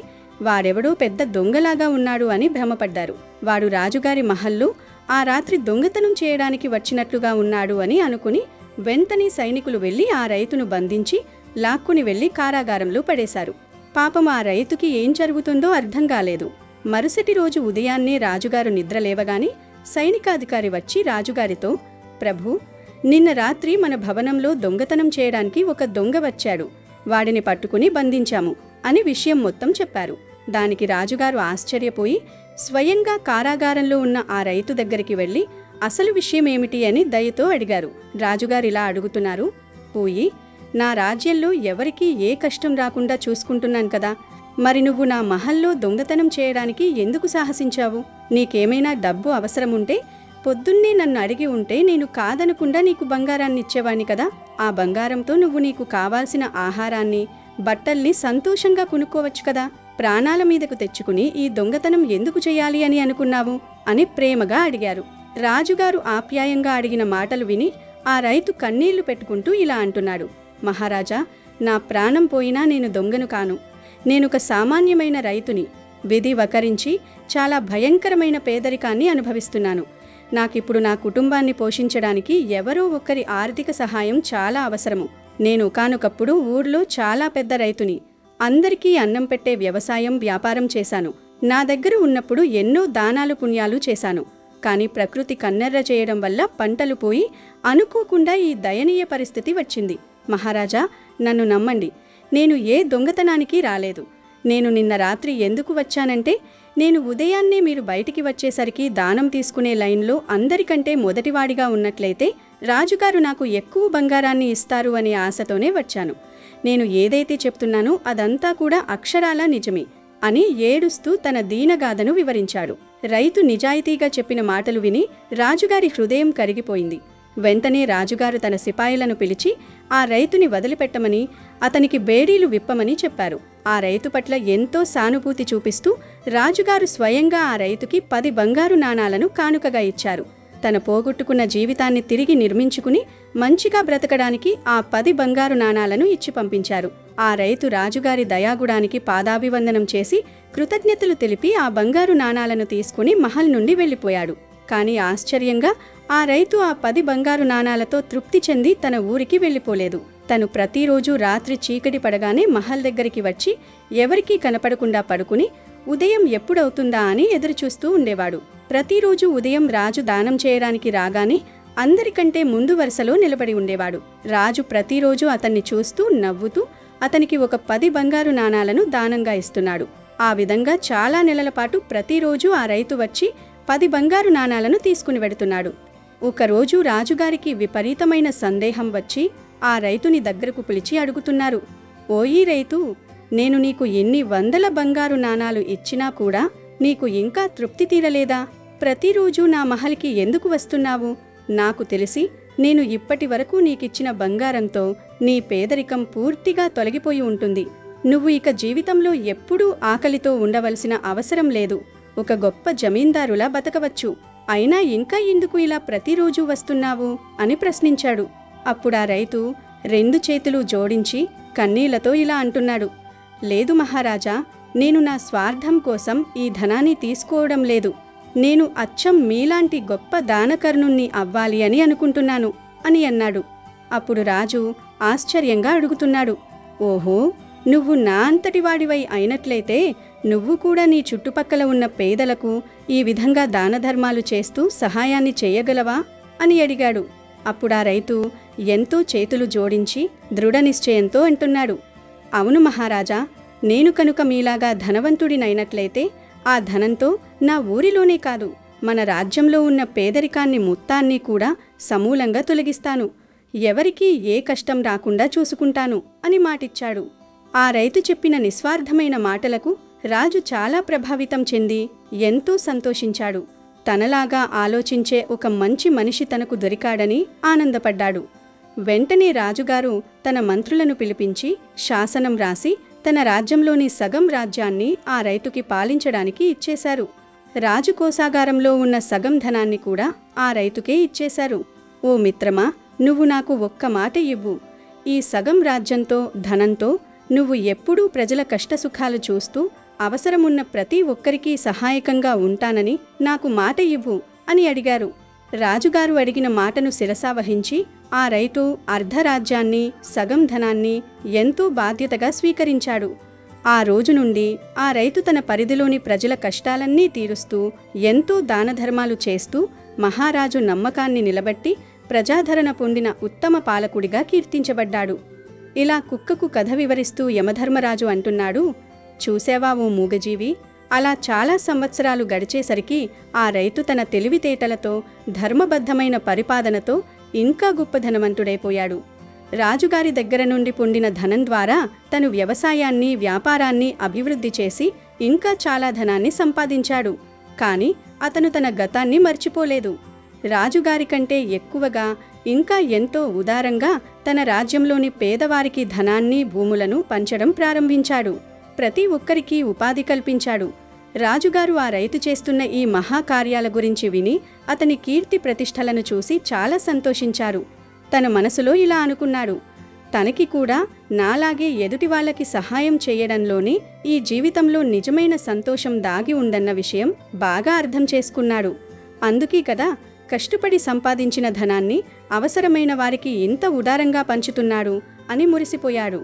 వాడెవడో పెద్ద దొంగలాగా ఉన్నాడు అని భ్రమపడ్డారు. వాడు రాజుగారి మహల్లో ఆ రాత్రి దొంగతనం చేయడానికి వచ్చినట్లుగా ఉన్నాడు అని అనుకుని వెంటనే సైనికులు వెళ్లి ఆ రైతును బంధించి లాక్కుని వెళ్లి కారాగారంలో పడేశారు. పాపం ఆ రైతుకి ఏం జరుగుతుందో అర్థం కాలేదు. మరుసటి రోజు ఉదయాన్నే రాజుగారు నిద్రలేవగానే సైనికాధికారి వచ్చి రాజుగారితో, ప్రభు, నిన్న రాత్రి మన భవనంలో దొంగతనం చేయడానికి ఒక దొంగ వచ్చాడు. వాడిని పట్టుకుని బంధించాము అని విషయం మొత్తం చెప్పారు. దానికి రాజుగారు ఆశ్చర్యపోయి స్వయంగా కారాగారంలో ఉన్న ఆ రైతు దగ్గరికి వెళ్లి అసలు విషయమేమిటి అని దయతో అడిగారు. రాజుగారిలా అడుగుతున్నారు: పోయి నా రాజ్యంలో ఎవరికీ ఏ కష్టం రాకుండా చూసుకుంటున్నాను కదా, మరి నువ్వు నా మహల్లో దొంగతనం చేయడానికి ఎందుకు సాహసించావు? నీకేమైనా డబ్బు అవసరముంటే పొద్దున్నే నన్ను అడిగి ఉంటే నేను కాదనకుండా నీకు బంగారాన్ని ఇచ్చేవాణ్ణి కదా. ఆ బంగారంతో నువ్వు నీకు కావాల్సిన ఆహారాన్ని, బట్టల్ని సంతోషంగా కొనుక్కోవచ్చు కదా. ప్రాణాల మీదకు తెచ్చుకుని ఈ దొంగతనం ఎందుకు చేయాలి అని అనుకున్నావు అని ప్రేమగా అడిగారు. రాజుగారు ఆప్యాయంగా అడిగిన మాటలు విని ఆ రైతు కన్నీళ్లు పెట్టుకుంటూ ఇలా అంటున్నాడు: మహారాజా, నా ప్రాణం పోయినా నేను దొంగను కాను. నేనొక సామాన్యమైన రైతుని. విధి వకరించి చాలా భయంకరమైన పేదరికాన్ని అనుభవిస్తున్నాను. నాకిప్పుడు నా కుటుంబాన్ని పోషించడానికి ఎవరో ఒకరి ఆర్థిక సహాయం చాలా అవసరము. నేను ఒకానొకప్పుడు ఊర్లో చాలా పెద్ద రైతుని. అందరికీ అన్నం పెట్టే వ్యవసాయం, వ్యాపారం చేశాను. నా దగ్గర ఉన్నప్పుడు ఎన్నో దానాలు, పుణ్యాలు చేశాను. కానీ ప్రకృతి కన్నెర్ర చేయడం వల్ల పంటలు పోయి అనుకోకుండా ఈ దయనీయ పరిస్థితి వచ్చింది. మహారాజా, నన్ను నమ్మండి, నేను ఏ దొంగతనానికి రాలేదు. నేను నిన్న రాత్రి ఎందుకు వచ్చానంటే, నేను ఉదయాన్నే మీరు బయటికి వచ్చేసరికి దానం తీసుకునే లైన్లో అందరికంటే మొదటివాడిగా ఉన్నట్లయితే రాజుగారు నాకు ఎక్కువ బంగారాన్ని ఇస్తారు అనే ఆశతోనే వచ్చాను. నేను ఏదైతే చెప్తున్నానో అదంతా కూడా అక్షరాలా నిజమే అని ఏడుస్తూ తన దీనగాథను వివరించాడు. రైతు నిజాయితీగా చెప్పిన మాటలు విని రాజుగారి హృదయం కరిగిపోయింది. వెంటనే రాజుగారు తన సిపాయిలను పిలిచి ఆ రైతుని వదిలిపెట్టమని, అతనికి బేడీలు విప్పమని చెప్పారు. ఆ రైతు పట్ల ఎంతో సానుభూతి చూపిస్తూ రాజుగారు స్వయంగా ఆ రైతుకి 10 బంగారు నాణాలను కానుకగా ఇచ్చారు. తన పోగొట్టుకున్న జీవితాన్ని తిరిగి నిర్మించుకుని మంచిగా బ్రతకడానికి ఆ 10 బంగారు నాణాలను ఇచ్చి పంపించారు. ఆ రైతు రాజుగారి దయాగుడానికి పాదాభివందనం చేసి కృతజ్ఞతలు తెలిపి ఆ బంగారు నాణాలను తీసుకుని మహల్ నుండి వెళ్ళిపోయాడు. కానీ ఆశ్చర్యంగా ఆ రైతు ఆ 10 బంగారు నాణాలతో తృప్తి చెంది తన ఊరికి వెళ్ళిపోలేదు. తను ప్రతిరోజు రాత్రి చీకటి పడగానే మహల్ దగ్గరికి వచ్చి ఎవరికీ కనపడకుండా పడుకుని ఉదయం ఎప్పుడవుతుందా అని ఎదురుచూస్తూ ఉండేవాడు. ప్రతిరోజు ఉదయం రాజు దానం చేయడానికి రాగానే అందరికంటే ముందు వరుసలో నిలబడి ఉండేవాడు. రాజు ప్రతిరోజు అతన్ని చూస్తూ నవ్వుతూ అతనికి ఒక 10 బంగారు నాణాలను దానంగా ఇస్తున్నాడు. ఆ విధంగా చాలా నెలల పాటు ప్రతిరోజు ఆ రైతు వచ్చి 10 బంగారు నాణాలను తీసుకుని వెడుతున్నాడు. ఒకరోజు రాజుగారికి విపరీతమైన సందేహం వచ్చి ఆ రైతుని దగ్గరకు పిలిచి అడుగుతున్నారు, ఓయి రైతు, నేను నీకు ఎన్ని వందల బంగారు నాణాలు ఇచ్చినా కూడా నీకు ఇంకా తృప్తి తీరలేదా? ప్రతిరోజు నా మహల్కి ఎందుకు వస్తున్నావు? నాకు తెలిసి నేను ఇప్పటి వరకు నీకిచ్చిన బంగారంతో నీ పేదరికం పూర్తిగా తొలగిపోయి ఉంటుంది. నువ్వు ఇక జీవితంలో ఎప్పుడూ ఆకలితో ఉండవలసిన అవసరం లేదు. ఒక గొప్ప జమీందారులా బతకవచ్చు. అయినా ఇంకా ఎందుకు ఇలా ప్రతిరోజు వస్తున్నావు అని ప్రశ్నించాడు. అప్పుడా రైతు 2 చేతులు జోడించి కన్నీళ్లతో ఇలా అంటున్నాడు, లేదు మహారాజా, నేను నా స్వార్థం కోసం ఈ ధనాన్ని తీసుకోవడం లేదు. నేను అచ్చం మీలాంటి గొప్ప దానకర్ణుణ్ణి అవ్వాలి అని అనుకుంటున్నాను అని అన్నాడు. అప్పుడు రాజు ఆశ్చర్యంగా అడుగుతున్నాడు, ఓహో, నువ్వు నా అంతటి వాడివై అయినట్లయితే నువ్వు కూడా నీ చుట్టుపక్కల ఉన్న పేదలకు ఈ విధంగా దానధర్మాలు చేస్తూ సహాయాన్ని చేయగలవా అని అడిగాడు. అప్పుడా రైతు ఎంతో చేతులు జోడించి దృఢ నిశ్చయంతో అంటున్నాడు, అవును మహారాజా, నేను కనుక మీలాగా ధనవంతుడినైనట్లయితే ఆ ధనంతో నా ఊరిలోనే కాదు, మన రాజ్యంలో ఉన్న పేదరికాన్ని మొత్తాన్ని కూడా సమూలంగా తొలగిస్తాను. ఎవరికీ ఏ కష్టం రాకుండా చూసుకుంటాను అని మాటిచ్చాడు. ఆ రైతు చెప్పిన నిస్వార్థమైన మాటలకు రాజు చాలా ప్రభావితం చెంది ఎంతో సంతోషించాడు. తనలాగా ఆలోచించే ఒక మంచి మనిషి తనకు దొరికాడని ఆనందపడ్డాడు. వెంటనే రాజుగారు తన మంత్రులను పిలిపించి శాసనం రాసి తన రాజ్యంలోని సగం రాజ్యాన్ని ఆ రైతుకి పాలించడానికి ఇచ్చేశారు. రాజు కోశాగారంలో ఉన్న సగం ధనాన్ని కూడా ఆ రైతుకే ఇచ్చేశారు. ఓ మిత్రమా, నువ్వు నాకు ఒక్క మాట ఇవ్వు. ఈ సగం రాజ్యంతో ధనంతో నువ్వు ఎప్పుడూ ప్రజల కష్టసుఖాలు చూస్తూ అవసరమున్న ప్రతి ఒక్కరికీ సహాయకంగా ఉంటానని నాకు మాట ఇవ్వు అని అడిగారు. రాజుగారు అడిగిన మాటను శిరసావహించి ఆ రైతు అర్ధరాజ్యాన్ని సగం ధనాన్ని ఎంతో బాధ్యతగా స్వీకరించాడు. ఆ రోజు నుండి ఆ రైతు తన పరిధిలోని ప్రజల కష్టాలన్నీ తీరుస్తూ ఎంతో దానధర్మాలు చేస్తూ మహారాజు నమ్మకాన్ని నిలబెట్టి ప్రజాదరణ పొందిన ఉత్తమ పాలకుడిగా కీర్తించబడ్డాడు. ఇలా కుక్కకు కథ వివరిస్తూ యమధర్మరాజు అంటున్నాడు, చూసావా ఓ మూగజీవి, అలా చాలా సంవత్సరాలు గడిచేసరికి ఆ రైతు తన తెలివితేటలతో ధర్మబద్ధమైన పరిపాలనతో ఇంకా గొప్ప ధనవంతుడైపోయాడు. రాజుగారి దగ్గర నుండి పొందిన ధనం ద్వారా తను వ్యవసాయాన్ని వ్యాపారాన్ని అభివృద్ధి చేసి ఇంకా చాలా ధనాన్ని సంపాదించాడు. కానీ అతను తన గతాన్ని మర్చిపోలేదు. రాజుగారి కంటే ఎక్కువగా ఇంకా ఎంతో ఉదారంగా తన రాజ్యంలోని పేదవారికి ధనాన్ని భూములను పంచడం ప్రారంభించాడు. ప్రతి ఒక్కరికి ఉపాధి కల్పించాడు. రాజుగారు ఆ రైతు చేస్తున్న ఈ మహాకార్యాల గురించి విని అతని కీర్తి ప్రతిష్టలను చూసి చాలా సంతోషించారు. తన మనసులో ఇలా అనుకున్నాడు, తనకి కూడా నాలాగే ఎదుటి వాళ్ళకి సహాయం చేయడంలోనే ఈ జీవితంలో నిజమైన సంతోషం దాగి ఉందన్న విషయం బాగా అర్థం చేసుకున్నాడు. అందుకే కదా కష్టపడి సంపాదించిన ధనాన్ని అవసరమైన వారికి ఇంత ఉదారంగా పంచుతున్నాడు అని మురిసిపోయాడు.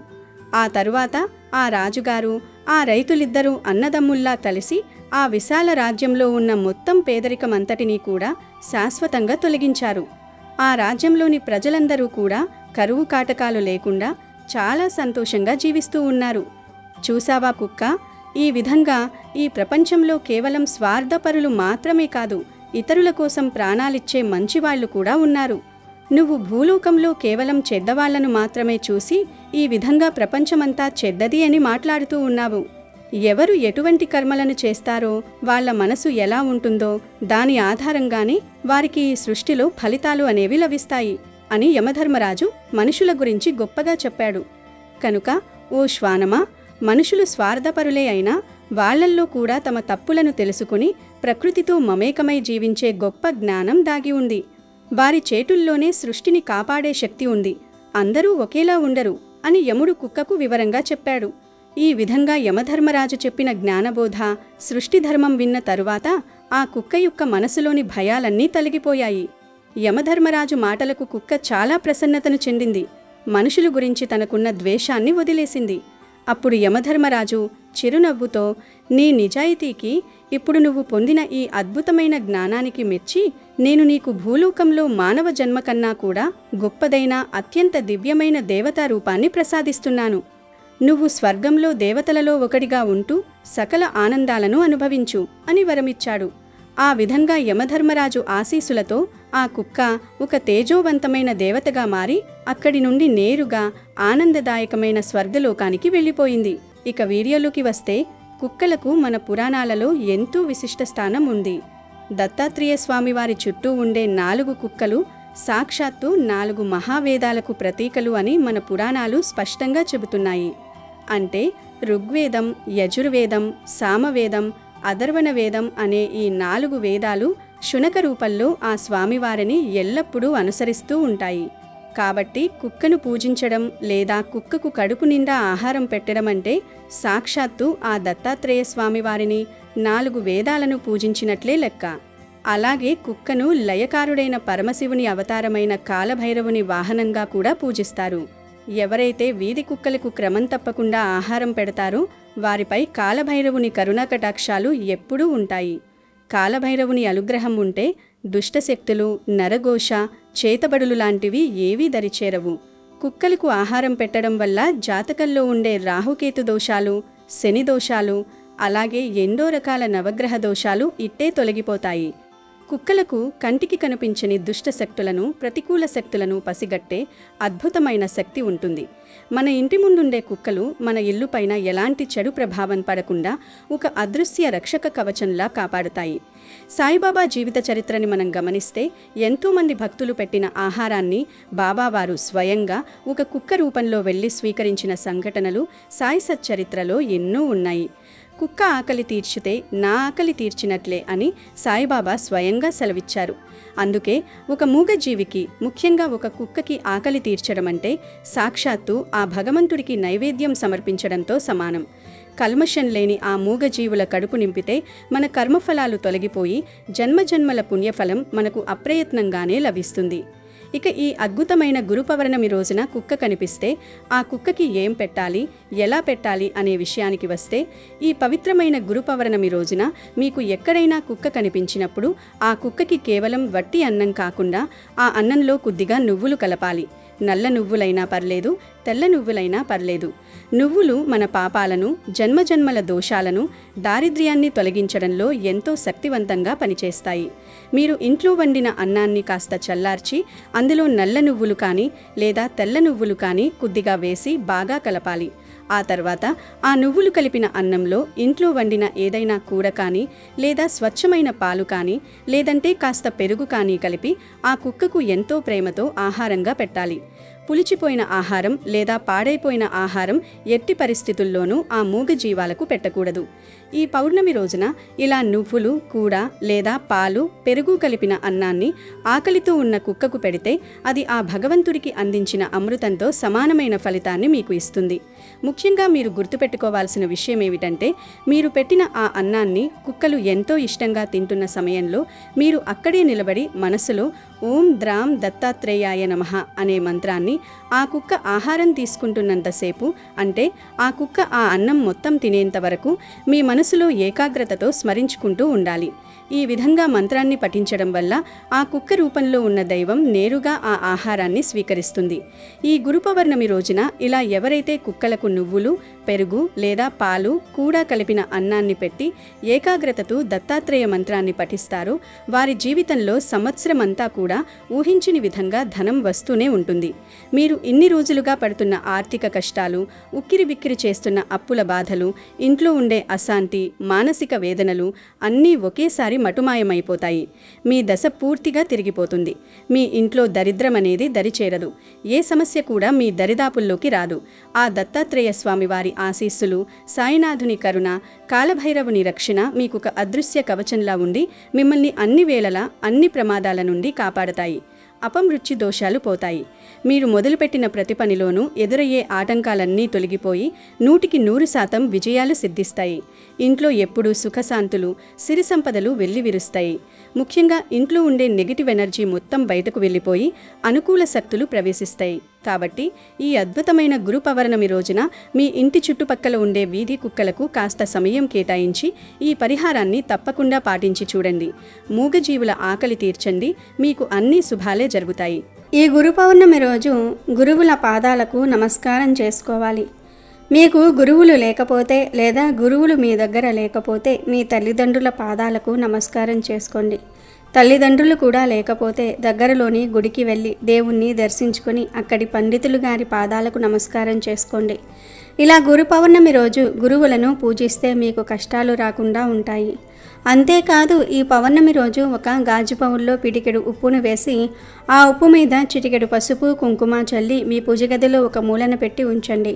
ఆ తరువాత ఆ రాజుగారు ఆ రైతులిద్దరూ అన్నదమ్ముల్లా కలిసి ఆ విశాల రాజ్యంలో ఉన్న మొత్తం పేదరికమంతటినీ కూడా శాశ్వతంగా తొలగించారు. ఆ రాజ్యంలోని ప్రజలందరూ కూడా కరువు కాటకాలు లేకుండా చాలా సంతోషంగా జీవిస్తూ ఉన్నారు. చూసావా కుక్క, ఈ విధంగా ఈ ప్రపంచంలో కేవలం స్వార్థపరులు మాత్రమే కాదు, ఇతరుల కోసం ప్రాణాలిచ్చే మంచివాళ్లు కూడా ఉన్నారు. నువ్వు భూలోకంలో కేవలం చెడ్డవాళ్లను మాత్రమే చూసి ఈ విధంగా ప్రపంచమంతా చెడ్డది అని మాట్లాడుతూ ఉన్నావు. ఎవరు ఎటువంటి కర్మలను చేస్తారో వాళ్ల మనసు ఎలా ఉంటుందో దాని ఆధారంగానే వారికి ఈ సృష్టిలో ఫలితాలు అనేవి లభిస్తాయి అని యమధర్మరాజు మనుషుల గురించి గొప్పగా చెప్పాడు. కనుక ఓ శ్వానమా, మనుషులు స్వార్థపరులే అయినా వాళ్లల్లో కూడా తమ తప్పులను తెలుసుకుని ప్రకృతితో మమేకమై జీవించే గొప్ప జ్ఞానం దాగి ఉంది. వారి చేతుల్లోనే సృష్టిని కాపాడే శక్తి ఉంది. అందరూ ఒకేలా ఉండరు అని యముడు కుక్కకు వివరంగా చెప్పాడు. ఈ విధంగా యమధర్మరాజు చెప్పిన జ్ఞానబోధ, సృష్టి ధర్మం విన్న తరువాత ఆ కుక్క యొక్క మనసులోని భయాలన్నీ తొలగిపోయాయి. యమధర్మరాజు మాటలకు కుక్క చాలా ప్రసన్నతను చెందింది. మనుషుల గురించి తనకున్న ద్వేషాన్ని వదిలేసింది. అప్పుడు యమధర్మరాజు చిరునవ్వుతో, నీ నిజాయితీకి, ఇప్పుడు నువ్వు పొందిన ఈ అద్భుతమైన జ్ఞానానికి మెచ్చి నేను నీకు భూలోకంలో మానవ జన్మ కన్నా కూడా గొప్పదైన అత్యంత దివ్యమైన దేవతా రూపాన్ని ప్రసాదిస్తున్నాను. నువ్వు స్వర్గంలో దేవతలలో ఒకటిగా ఉంటూ సకల ఆనందాలను అనుభవించు అని వరమిచ్చాడు. ఆ విధంగా యమధర్మరాజు ఆశీస్సులతో ఆ కుక్క ఒక తేజోవంతమైన దేవతగా మారి అక్కడి నుండి నేరుగా ఆనందదాయకమైన స్వర్గలోకానికి వెళ్ళిపోయింది. ఇక వీడియోలోకి వస్తే, కుక్కలకు మన పురాణాలలో ఎంతో విశిష్ట స్థానం ఉంది. దత్తాత్రేయ స్వామివారి చుట్టూ ఉండే 4 కుక్కలు సాక్షాత్తు 4 మహావేదాలకు ప్రతీకలు అని మన పురాణాలు స్పష్టంగా చెబుతున్నాయి. అంటే ఋగ్వేదం, యజుర్వేదం, సామవేదం, అథర్వణ వేదం అనే ఈ 4 వేదాలు శునక రూపంలో ఆ స్వామివారిని ఎల్లప్పుడూ అనుసరిస్తూ ఉంటాయి. కాబట్టి కుక్కను పూజించడం లేదా కుక్కకు కడుపు నిండా ఆహారం పెట్టడం అంటే సాక్షాత్తు ఆ దత్తాత్రేయ స్వామివారిని 4 వేదాలను పూజించినట్లే లెక్క. అలాగే కుక్కను లయకారుడైన పరమశివుని అవతారమైన కాలభైరవుని వాహనంగా కూడా పూజిస్తారు. ఎవరైతే వీధి కుక్కలకు క్రమం తప్పకుండా ఆహారం పెడతారో వారిపై కాలభైరవుని కరుణాకటాక్షాలు ఎప్పుడూ ఉంటాయి. కాలభైరవుని అనుగ్రహం ఉంటే దుష్టశక్తులు, నరఘోష, చేతబడులు లాంటివి ఏవీ దరిచేరవు. కుక్కలకు ఆహారం పెట్టడం వల్ల జాతకంలో ఉండే రాహుకేతు దోషాలు, శని దోషాలు, అలాగే ఎన్నో రకాల నవగ్రహ దోషాలు ఇట్టే తొలగిపోతాయి. కుక్కలకు కంటికి కనిపించని దుష్ట శక్తులను, ప్రతికూల శక్తులను పసిగట్టే అద్భుతమైన శక్తి ఉంటుంది. మన ఇంటి ముందుండే కుక్కలు మన ఇల్లుపైన ఎలాంటి చెడు ప్రభావం పడకుండా ఒక అదృశ్య రక్షక కవచంలా కాపాడుతాయి. సాయిబాబా జీవిత చరిత్రని మనం గమనిస్తే ఎంతోమంది భక్తులు పెట్టిన ఆహారాన్ని బాబావారు స్వయంగా ఒక కుక్క రూపంలో వెళ్ళి స్వీకరించిన సంఘటనలు సాయి సచ్చరిత్రలో ఎన్నో ఉన్నాయి. కుక్క ఆకలి తీర్చితే నా ఆకలి తీర్చినట్లే అని సాయిబాబా స్వయంగా సెలవిచ్చారు. అందుకే ఒక మూగజీవికి, ముఖ్యంగా ఒక కుక్కకి ఆకలి తీర్చడం అంటే సాక్షాత్తు ఆ భగవంతుడికి నైవేద్యం సమర్పించడంతో సమానం. కల్మషం లేని ఆ మూగజీవుల కడుపు నింపితే మన కర్మఫలాలు తొలగిపోయి జన్మజన్మల పుణ్యఫలం మనకు అప్రయత్నంగానే లభిస్తుంది. ఇక ఈ అద్భుతమైన గురు పౌర్ణమి రోజున కుక్క కనిపిస్తే ఆ కుక్కకి ఏం పెట్టాలి, ఎలా పెట్టాలి అనే విషయానికి వస్తే, ఈ పవిత్రమైన గురు పౌర్ణమి రోజున మీకు ఎక్కడైనా కుక్క కనిపించినప్పుడు ఆ కుక్కకి కేవలం వట్టి అన్నం కాకుండా ఆ అన్నంలో కొద్దిగా నువ్వులు కలపాలి. నల్ల నువ్వులైనా పర్లేదు, తెల్ల నువ్వులైనా పర్లేదు. నువ్వులు మన పాపాలను, జన్మజన్మల దోషాలను, దారిద్ర్యాన్ని తొలగించడంలో ఎంతో శక్తివంతంగా పనిచేస్తాయి. మీరు ఇంట్లో వండిన అన్నాన్ని కాస్త చల్లార్చి అందులో నల్ల నువ్వులు కానీ లేదా తెల్ల నువ్వులు కానీ కొద్దిగా వేసి బాగా కలపాలి. ఆ తర్వాత ఆ నువ్వులు కలిపిన అన్నంలో ఇంట్లో వండిన ఏదైనా కూర కానీ లేదా స్వచ్ఛమైన పాలు కానీ లేదంటే కాస్త పెరుగు కానీ కలిపి ఆ కుక్కకు ఎంతో ప్రేమతో ఆహారంగా పెట్టాలి. పులిచిపోయిన ఆహారం లేదా పాడైపోయిన ఆహారం ఎట్టి పరిస్థితుల్లోనూ ఆ మూగజీవాలకు పెట్టకూడదు. ఈ పౌర్ణమి రోజున ఇలా నువ్వులు, కూర లేదా పాలు, పెరుగు కలిపిన అన్నాన్ని ఆకలితో ఉన్న కుక్కకు పెడితే అది ఆ భగవంతుడికి అందించిన అమృతంతో సమానమైన ఫలితాన్ని మీకు ఇస్తుంది. ముఖ్యంగా మీరు గుర్తుపెట్టుకోవాల్సిన విషయం ఏమిటంటే, మీరు పెట్టిన ఆ అన్నాన్ని కుక్కలు ఎంతో ఇష్టంగా తింటున్న సమయంలో మీరు అక్కడే నిలబడి మనసులో ఓం ద్రాం దత్తాత్రేయాయ నమః అనే మంత్రాన్ని ఆ కుక్క ఆహారం తీసుకుంటున్నంతసేపు, అంటే ఆ కుక్క ఆ అన్నం మొత్తం తినేంత వరకు మీ మనసులో ఏకాగ్రతతో స్మరించుకుంటూ ఉండాలి. ఈ విధంగా మంత్రాన్ని పఠించడం వల్ల ఆ కుక్క రూపంలో ఉన్న దైవం నేరుగా ఆ ఆహారాన్ని స్వీకరిస్తుంది. ఈ గురు పౌర్ణమి రోజున ఇలా ఎవరైతే కుక్కలకు నువ్వులు, పెరుగు లేదా పాలు, కూడా కలిపిన అన్నాన్ని పెట్టి ఏకాగ్రతతో దత్తాత్రేయ మంత్రాన్ని పఠిస్తారో వారి జీవితంలో సంవత్సరమంతా కూడా ఊహించని విధంగా ధనం వస్తూనే ఉంటుంది. మీరు ఇన్ని రోజులుగా పడుతున్న ఆర్థిక కష్టాలు, ఉక్కిరిబిక్కిరి చేస్తున్న అప్పుల బాధలు, ఇంట్లో ఉండే అశాంతి, మానసిక వేదనలు అన్నీ ఒకేసారి మటుమాయమైపోతాయి. మీ దశ పూర్తిగా తిరిగిపోతుంది. మీ ఇంట్లో దరిద్రం అనేది దరిచేరదు. ఏ సమస్య కూడా మీ దరిదాపుల్లోకి రాదు. ఆ దత్తాత్రేయ స్వామి వారి ఆశీస్సులు, సాయినాథుని కరుణ, కాలభైరవుని రక్షణ మీకు ఒక అదృశ్య కవచంలా ఉండి మిమ్మల్ని అన్ని వేళలా అన్ని ప్రమాదాల నుండి కాపాడతాయి. అపమృత్యు దోషాలు పోతాయి. మీరు మొదలుపెట్టిన ప్రతి పనిలోనూ ఎదురయ్యే ఆటంకాలన్నీ తొలగిపోయి 100% విజయాలు సిద్ధిస్తాయి. ఇంట్లో ఎప్పుడూ సుఖశాంతులు, సిరి సంపదలు వెల్లివిరుస్తాయి. ముఖ్యంగా ఇంట్లో ఉండే నెగిటివ్ ఎనర్జీ మొత్తం బయటకు వెళ్ళిపోయి అనుకూల శక్తులు ప్రవేశిస్తాయి. కాబట్టి ఈ అద్భుతమైన గురు పౌర్ణమి రోజున మీ ఇంటి చుట్టుపక్కల ఉండే వీధి కుక్కలకు కాస్త సమయం కేటాయించి ఈ పరిహారాన్ని తప్పకుండా పాటించి చూడండి. మూగజీవుల ఆకలి తీర్చండి, మీకు అన్ని శుభాలే జరుగుతాయి. ఈ గురు పౌర్ణమి రోజు గురువుల పాదాలకు నమస్కారం చేసుకోవాలి. మీకు గురువులు లేకపోతే లేదా గురువులు మీ దగ్గర లేకపోతే మీ తల్లిదండ్రుల పాదాలకు నమస్కారం చేసుకోండి. తల్లిదండ్రులు కూడా లేకపోతే దగ్గరలోని గుడికి వెళ్ళి దేవుణ్ణి దర్శించుకొని అక్కడి పండితులు గారి పాదాలకు నమస్కారం చేసుకోండి. ఇలా గురు పౌర్ణమి రోజు గురువులను పూజిస్తే మీకు కష్టాలు రాకుండా ఉంటాయి. అంతేకాదు ఈ పౌర్ణమి రోజు ఒక గాజు బౌల్లో పిడికెడు ఉప్పును వేసి ఆ ఉప్పు మీద చిటికెడు పసుపు కుంకుమ చల్లి మీ పూజ గదిలో ఒక మూలన పెట్టి ఉంచండి.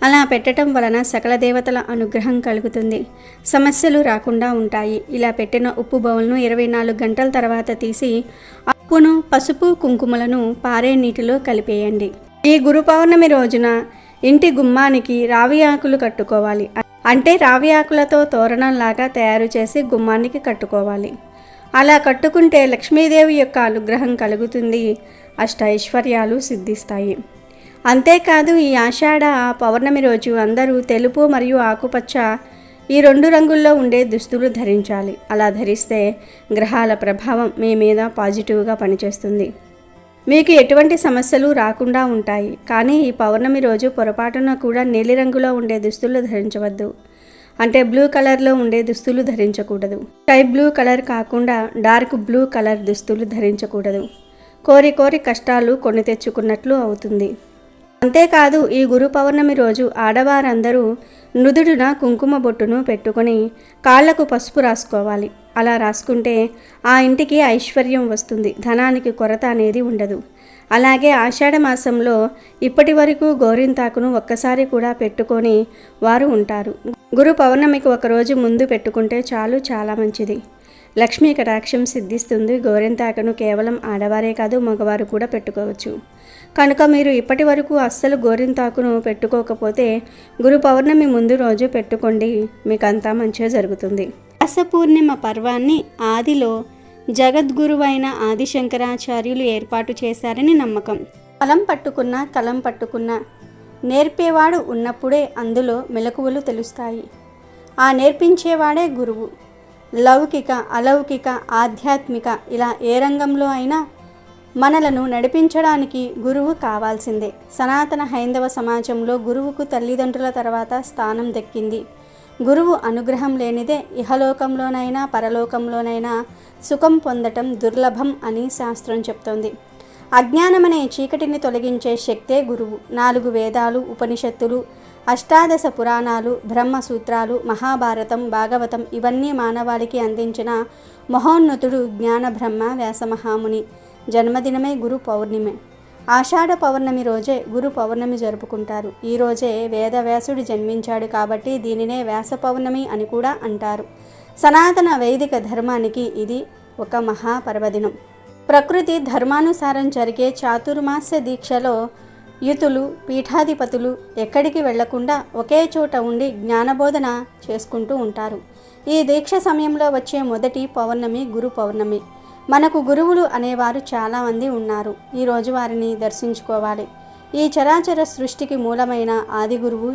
అలా పెట్టడం వలన సకల దేవతల అనుగ్రహం కలుగుతుంది, సమస్యలు రాకుండా ఉంటాయి. ఇలా పెట్టిన ఉప్పు బౌల్ను 24 గంటల తర్వాత తీసి ఉప్పును పసుపు కుంకుమలను పారే నీటిలో కలిపేయండి. ఈ గురు పౌర్ణమి రోజున ఇంటి గుమ్మానికి రావి ఆకులు కట్టుకోవాలి. అంటే రావి ఆకులతో తోరణంలాగా తయారు చేసి గుమ్మానికి కట్టుకోవాలి. అలా కట్టుకుంటే లక్ష్మీదేవి యొక్క అనుగ్రహం కలుగుతుంది, అష్టైశ్వర్యాలు సిద్ధిస్తాయి. అంతేకాదు ఈ ఆషాఢ పౌర్ణమి రోజు అందరూ తెలుపు మరియు ఆకుపచ్చ ఈ 2 రంగుల్లో ఉండే దుస్తులు ధరించాలి. అలా ధరిస్తే గ్రహాల ప్రభావం మీ మీద పాజిటివ్గా పనిచేస్తుంది, మీకు ఎటువంటి సమస్యలు రాకుండా ఉంటాయి. కానీ ఈ పౌర్ణమి రోజు పొరపాటున కూడా నీలిరంగులో ఉండే దుస్తులు ధరించవద్దు. అంటే బ్లూ కలర్లో ఉండే దుస్తులు ధరించకూడదు. స్కై బ్లూ కలర్ కాకుండా డార్క్ బ్లూ కలర్ దుస్తులు ధరించకూడదు. కోరి కోరి కష్టాలు కొని తెచ్చుకున్నట్లు అవుతుంది. అంతేకాదు ఈ గురు పౌర్ణమి రోజు ఆడవారందరూ నుదుడున కుంకుమ బొట్టును పెట్టుకొని కాళ్లకు పసుపు రాసుకోవాలి. అలా రాసుకుంటే ఆ ఇంటికి ఐశ్వర్యం వస్తుంది, ధనానికి కొరత అనేది ఉండదు. అలాగే ఆషాఢ మాసంలో ఇప్పటి వరకు గోరింతాకును ఒక్కసారి కూడా పెట్టుకొని వారు ఉంటారు. గురు పౌర్ణమికి ఒకరోజు ముందు పెట్టుకుంటే చాలు, చాలా మంచిది. లక్ష్మీ కటాక్షం సిద్ధిస్తుంది. గోరింతాకును కేవలం ఆడవారే కాదు మగవారు కూడా పెట్టుకోవచ్చు. కనుక మీరు ఇప్పటి వరకు అస్సలు గోరింతాకును పెట్టుకోకపోతే గురు పౌర్ణమి ముందు రోజు పెట్టుకోండి, మీకంతా మంచిగా జరుగుతుంది. వ్యాస పూర్ణిమ పర్వాన్ని ఆదిలో జగద్గురువైన ఆదిశంకరాచార్యులు ఏర్పాటు చేశారని నమ్మకం. కలం పట్టుకున్న నేర్పేవాడు ఉన్నప్పుడే అందులో మెలకువలు తెలుస్తాయి. ఆ నేర్పించేవాడే గురువు. లౌకిక, అలౌకిక, ఆధ్యాత్మిక ఇలా ఏ రంగంలో అయినా మనలను నడిపించడానికి గురువు కావాల్సిందే. సనాతన హైందవ సమాజంలో గురువుకు తల్లిదండ్రుల తర్వాత స్థానం దక్కింది. గురువు అనుగ్రహం లేనిదే ఇహలోకంలోనైనా పరలోకంలోనైనా సుఖం పొందటం దుర్లభం అని శాస్త్రం చెప్తోంది. అజ్ఞానమనే చీకటిని తొలగించే శక్తే గురువు. 4 వేదాలు, ఉపనిషత్తులు, 18 పురాణాలు, బ్రహ్మసూత్రాలు, మహాభారతం, భాగవతం ఇవన్నీ మానవాళికి అందించిన మహోన్నతుడు జ్ఞాన బ్రహ్మ వ్యాసమహాముని జన్మదినమే గురు పౌర్ణమి. ఆషాఢ పౌర్ణమి రోజే గురు పౌర్ణమి జరుపుకుంటారు. ఈ రోజే వేదవ్యాసుడు జన్మించాడు కాబట్టి దీనినే వ్యాస పౌర్ణమి అని కూడా అంటారు. సనాతన వైదిక ధర్మానికి ఇది ఒక మహాపర్వదినం. ప్రకృతి ధర్మానుసారం జరిగే చాతుర్మాస్య దీక్షలో యుతులు, పీఠాధిపతులు ఎక్కడికి వెళ్లకుండా ఒకే చోట ఉండి జ్ఞానబోధన చేసుకుంటూ ఉంటారు. ఈ దీక్ష సమయంలో వచ్చే మొదటి పౌర్ణమి గురు పౌర్ణమి. మనకు గురువులు అనేవారు చాలామంది ఉన్నారు. ఈరోజు వారిని దర్శించుకోవాలి. ఈ చరాచర సృష్టికి మూలమైన ఆది గురువు,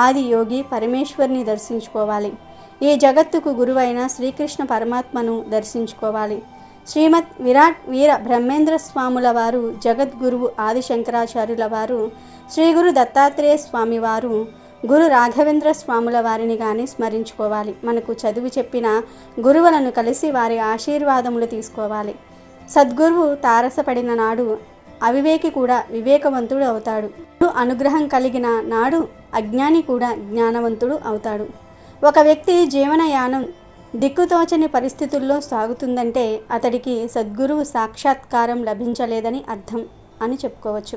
ఆది యోగి పరమేశ్వరుని దర్శించుకోవాలి. ఈ జగత్తుకు గురువైన శ్రీకృష్ణ పరమాత్మను దర్శించుకోవాలి. శ్రీమద్ విరాట్ వీర బ్రహ్మేంద్ర స్వాముల వారు, జగద్గురువు ఆదిశంకరాచార్యుల వారు, శ్రీ గురు దత్తాత్రేయ స్వామి వారు, గురు రాఘవేంద్ర స్వాముల వారిని కానీ స్మరించుకోవాలి. మనకు చదువు చెప్పిన గురువులను కలిసి వారి ఆశీర్వాదములు తీసుకోవాలి. సద్గురువు తారసపడిన నాడు అవివేకి కూడా వివేకవంతుడు అవుతాడు. గురు అనుగ్రహం కలిగిన నాడు అజ్ఞాని కూడా జ్ఞానవంతుడు అవుతాడు. ఒక వ్యక్తి జీవనయానం దిక్కుతోచని పరిస్థితుల్లో సాగుతుందంటే అతడికి సద్గురువు సాక్షాత్కారం లభించలేదని అర్థం అని చెప్పుకోవచ్చు.